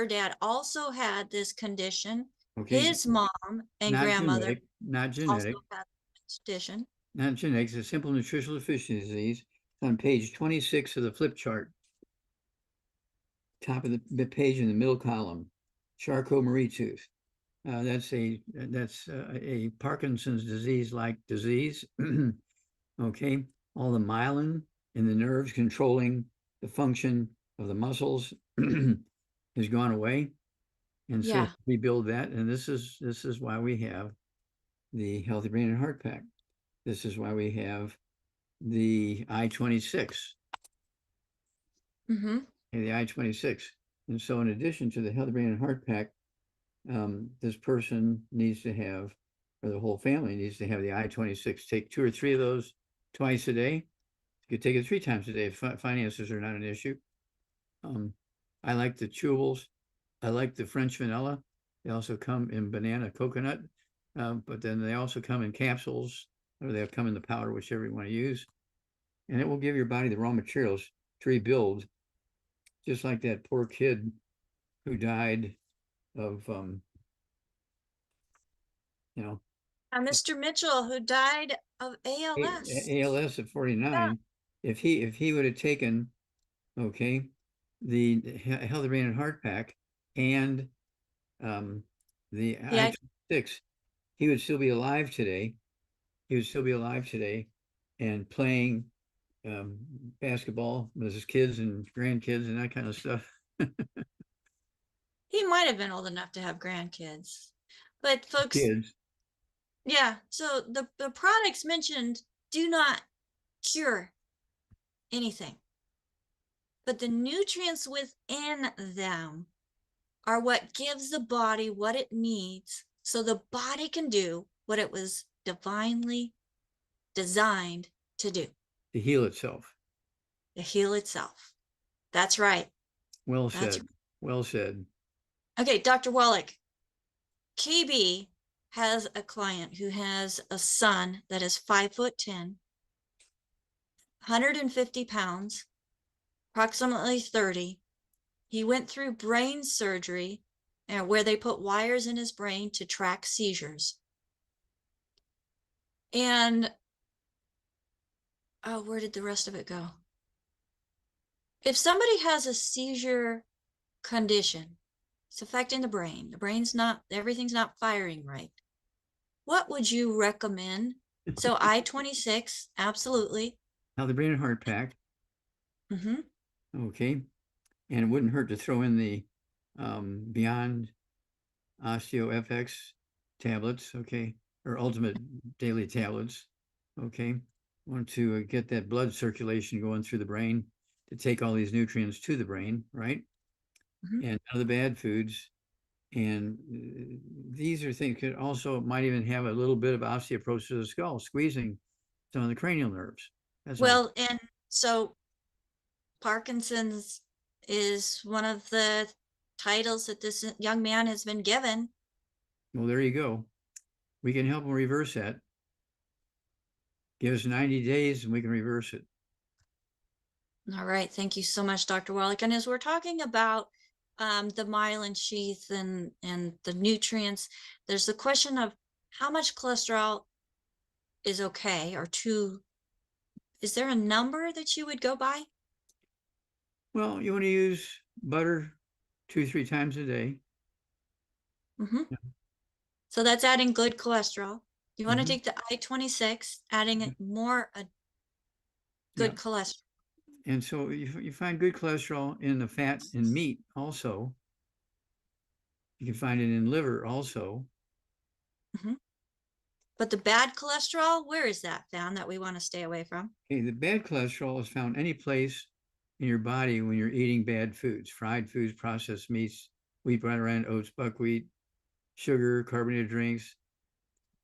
dad also had this condition. Okay. His mom and grandmother not genetic, also had this condition. Not genetic. It's a simple nutritional deficiency disease. It's on page 26 of the flip chart. Top of the page in the middle column. Charcot-Marie-Tooth. That's a Parkinson's disease-like disease. Okay, all the myelin in the nerves controlling the function of the muscles has gone away, and so we build that. And this is why we have the Healthy Brain and Heart Pack. This is why we have the I-26. Mm-hmm. The I-26. And so, in addition to the Healthy Brain and Heart Pack, this person needs to have, or the whole family needs to have the I-26. Take 2 or 3 of those twice a day. You could take it 3 times a day if finances are not an issue. I like the chewables. I like the French vanilla. They also come in banana coconut, but then they also come in capsules, or they'll come in the powder, whichever you want to use. and it will give your body the raw materials to rebuild, just like that poor kid who died of, you know, Mr. Mitchell, who died of ALS. ALS at 49. If he would have taken, okay, the Healthy Brain and Heart Pack and the Yeah. I-26, he would still be alive today. He would still be alive today and playing basketball with his kids and grandkids and that kind of stuff. He might have been old enough to have grandkids. But folks, Kids. yeah, so the products mentioned do not cure anything. But the nutrients within them are what gives the body what it needs so the body can do what it was divinely designed to do, To heal itself. to heal itself. That's right. Well That's said. Well said. Okay, Dr. Wallach, KB has a client who has a son that is 5'10", 150 pounds, approximately 30. He went through brain surgery where they put wires in his brain to track seizures. And, oh, where did the rest of it go? If somebody has a seizure condition, it's affecting the brain. The brain's not, everything's not firing right. What would you recommend? So I-26, absolutely. Now the Brain and Heart Pack. Okay. And it wouldn't hurt to throw in the Beyond Osteo FX tablets, okay, or Ultimate Daily tablets, okay. Want to get that blood circulation going through the brain to take all these nutrients to the brain, right? And none of the bad foods. And these are things that also might even have a little bit of osteoporosis of the skull, squeezing some of the cranial nerves. That's well, and so Parkinson's is one of the titles that this young man has been given. Well, there you go. We can help him reverse that. Give us 90 days and we can reverse it. All right. Thank you so much, Dr. Wallach. And as we're talking about the myelin sheath and the nutrients, there's the question of how much cholesterol is okay or too. Is there a number that you would go by? Well, you want to use butter 2-3 times a day. Yeah. So that's adding good cholesterol. You want to take the I-26, adding more good cholesterol. And so you find good cholesterol in the fat in meat also. You can find it in liver also. But the bad cholesterol, where is that found that we want to stay away from? Okay, the bad cholesterol is found any place in your body when you're eating bad foods, fried foods, processed meats, wheat, bran, oats, buckwheat, sugar, carbonated drinks,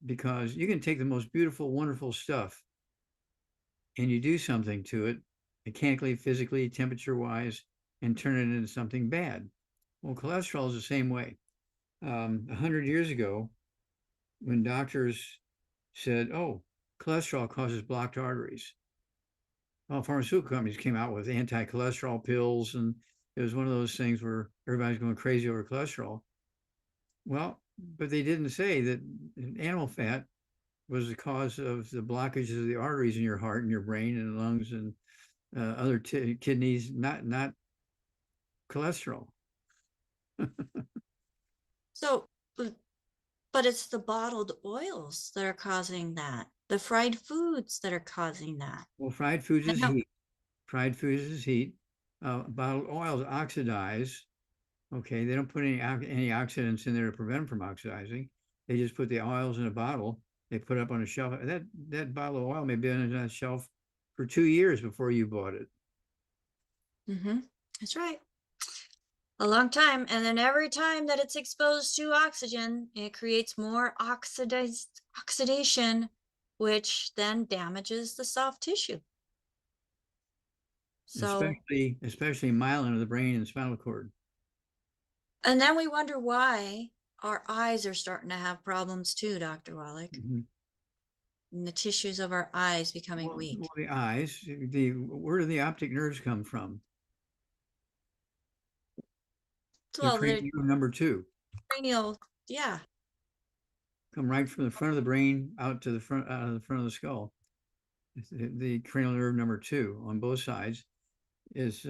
because you can take the most beautiful, wonderful stuff and you do something to it, mechanically, physically, temperature-wise, and turn it into something bad. Well, cholesterol is the same way. 100 years ago, when doctors said, oh, cholesterol causes blocked arteries, well, pharmaceutical companies came out with anti-cholesterol pills, and it was one of those things where everybody's going crazy over cholesterol. Well, but they didn't say that animal fat was the cause of the blockages of the arteries in your heart and your brain and lungs and other kidneys, not cholesterol. So, but it's the bottled oils that are causing that, the fried foods that are causing that. Well, fried foods is heat. Fried foods is heat. Bottled oils oxidize. Okay, they don't put any antioxidants in there to prevent them from oxidizing. They just put the oils in a bottle. They put it up on a shelf. That bottle of oil may be on that shelf for 2 years before you bought it. That's right. A long time. And then every time that it's exposed to oxygen, it creates more oxidation, which then damages the soft tissue. So especially myelin of the brain and spinal cord. And then we wonder why our eyes are starting to have problems too, Dr. Wallach. and the tissues of our eyes becoming weak. Well, the eyes, where do the optic nerves come from? Well, they're Cranial number 2. cranial, yeah. Come right from the front of the brain out to the front, out of the front of the skull. The cranial nerve number 2 on both sides is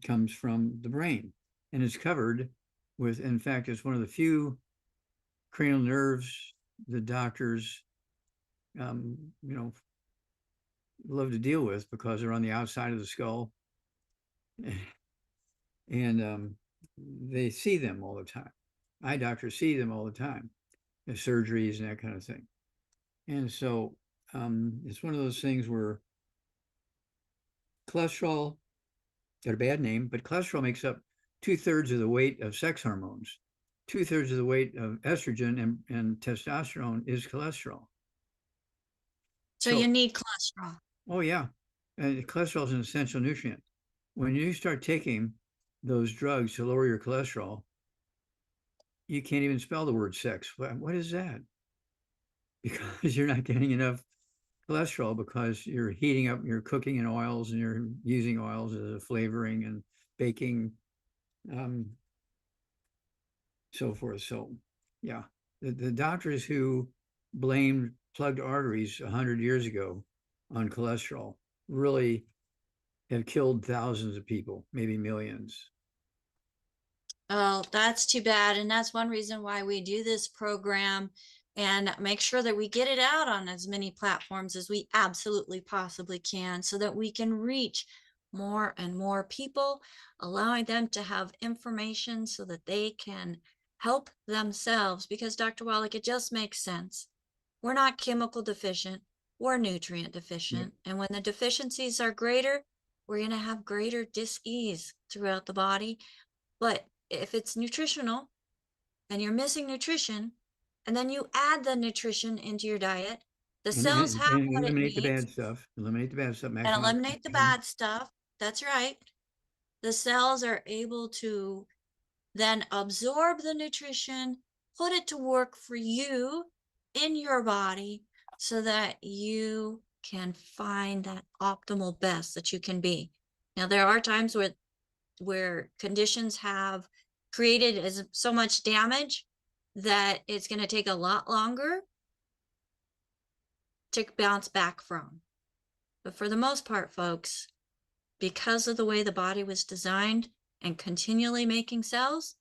comes from the brain, and it's covered with, in fact, it's one of the few cranial nerves the doctors love to deal with, because they're on the outside of the skull, and they see them all the time. Eye doctors see them all the time, the surgeries and that kind of thing. And so it's one of those things where cholesterol got a bad name, but cholesterol makes up 2/3 of the weight of sex hormones. 2/3 of the weight of estrogen and testosterone is cholesterol. So you need cholesterol. Oh yeah, cholesterol is an essential nutrient. When you start taking those drugs to lower your cholesterol, you can't even spell the word sex. What is that? Because you're not getting enough cholesterol, because you're heating up, you're cooking in oils, and you're using oils as a flavoring and baking, so forth. So yeah, the doctors who blamed plugged arteries 100 years ago on cholesterol really have killed thousands of people, maybe millions. Oh, that's too bad. And that's one reason why we do this program and make sure that we get it out on as many platforms as we absolutely possibly can, so that we can reach more and more people, allowing them to have information so that they can help themselves. Because Dr. Wallach, it just makes sense. We're not chemical deficient, we're nutrient deficient. And when the deficiencies are greater, we're going to have greater dis-ease throughout the body. But if it's nutritional and you're missing nutrition, and then you add the nutrition into your diet, the cells have what it Eliminate the needs. bad stuff. Eliminate the bad stuff. And eliminate the bad stuff. That's right. The cells are able to then absorb the nutrition, put it to work for you in your body, so that you can find that optimal best that you can be. Now, there are times where conditions have created as so much damage that it's going to take a lot longer to bounce back from. But for the most part, folks, because of the way the body was designed and continually making cells,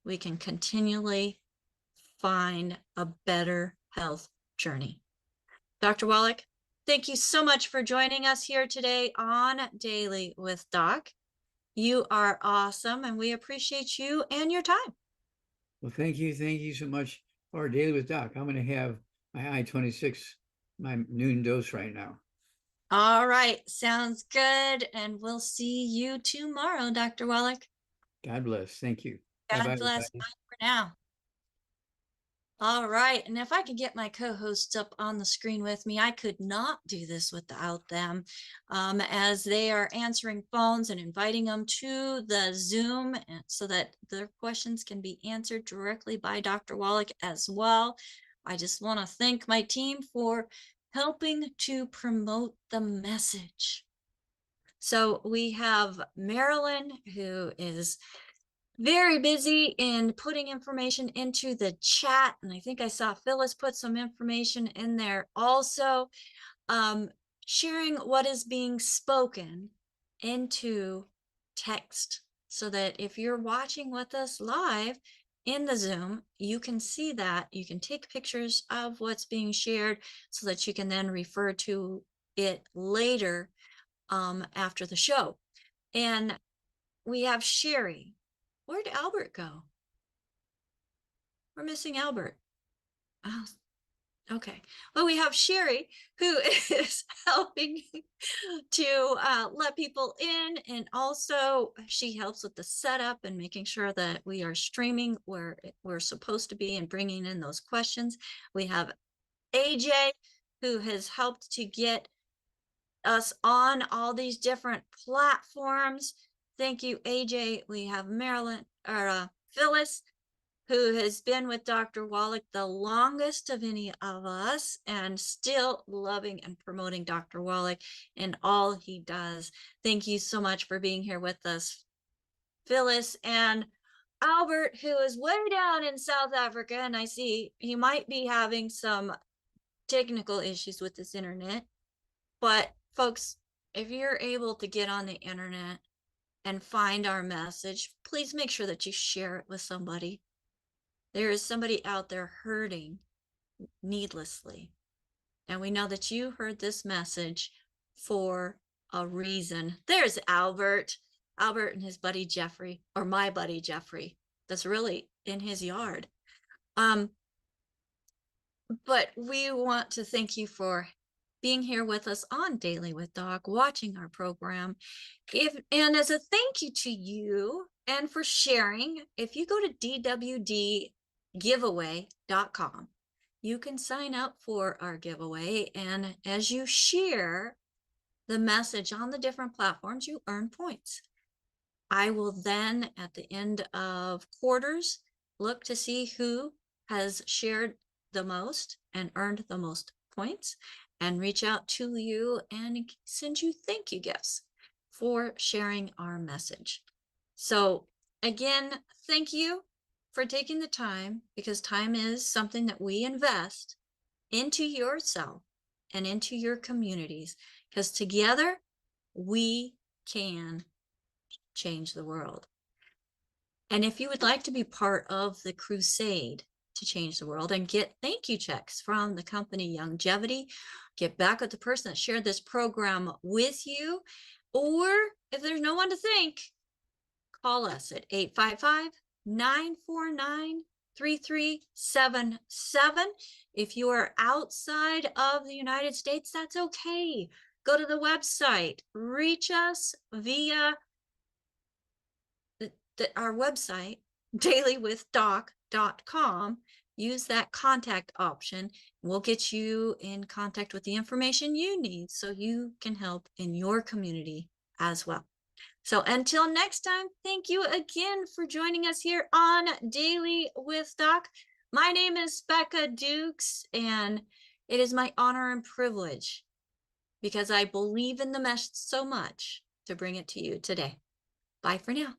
we can continually find a better health journey. Dr. Wallach, thank you so much for joining us here today on Daily with Doc. You are awesome, and we appreciate you and your time. Well, thank you. Thank you so much for Daily with Doc. I'm going to have my I-26, my noon dose right now. All right. Sounds good. And we'll see you tomorrow, Dr. Wallach. God bless. Thank you. God Bye-bye, bless. everybody. Bye for now. All right. And if I could get my co-hosts up on the screen with me, I could not do this without them, as they are answering phones and inviting them to the Zoom so that their questions can be answered directly by Dr. Wallach as well. I just want to thank my team for helping to promote the message. So we have Marilyn, who is very busy in putting information into the chat. And I think I saw Phyllis put some information in there also, sharing what is being spoken into text, so that if you're watching with us live in the Zoom, you can see that. You can take pictures of what's being shared so that you can then refer to it later after the show. And we have Sherry. Where'd Albert go? We're missing Albert. Oh, okay. Well, we have Sherry, who is helping to let people in, and also she helps with the setup and making sure that we are streaming where we're supposed to be and bringing in those questions. We have AJ, who has helped to get us on all these different platforms. Thank you, AJ. We have Marilyn or Phyllis, who has been with Dr. Wallach the longest of any of us and still loving and promoting Dr. Wallach and all he does. Thank you so much for being here with us, Phyllis, and Albert, who is way down in South Africa, and I see he might be having some technical issues with this internet. But folks, if you're able to get on the internet and find our message, please make sure that you share it with somebody. There is somebody out there hurting needlessly. And we know that you heard this message for a reason. There's Albert and his buddy Jeffrey, or my buddy Jeffrey, that's really in his yard. But we want to thank you for being here with us on Daily with Doc, watching our program. And as a thank you to you and for sharing, if you go to DWDgiveaway.com, you can sign up for our giveaway. And as you share the message on the different platforms, you earn points. I will then, at the end of quarters, look to see who has shared the most and earned the most points, and reach out to you and send you thank you gifts for sharing our message. So again, thank you for taking the time, because time is something that we invest into yourself and into your communities, because together we can change the world. And if you would like to be part of the crusade to change the world and get thank you checks from the company Longevity, get back with the person that shared this program with you, or if there's no one to thank, call us at 855-949-3377. If you are outside of the United States, that's okay. Go to the website, reach us via our website, DailyWithDoc.com. Use that contact option. We'll get you in contact with the information you need so you can help in your community as well. So until next time, thank you again for joining us here on Daily with Doc. My name is Becca Dukes, and it is my honor and privilege, because I believe in the message so much, to bring it to you today. Bye for now.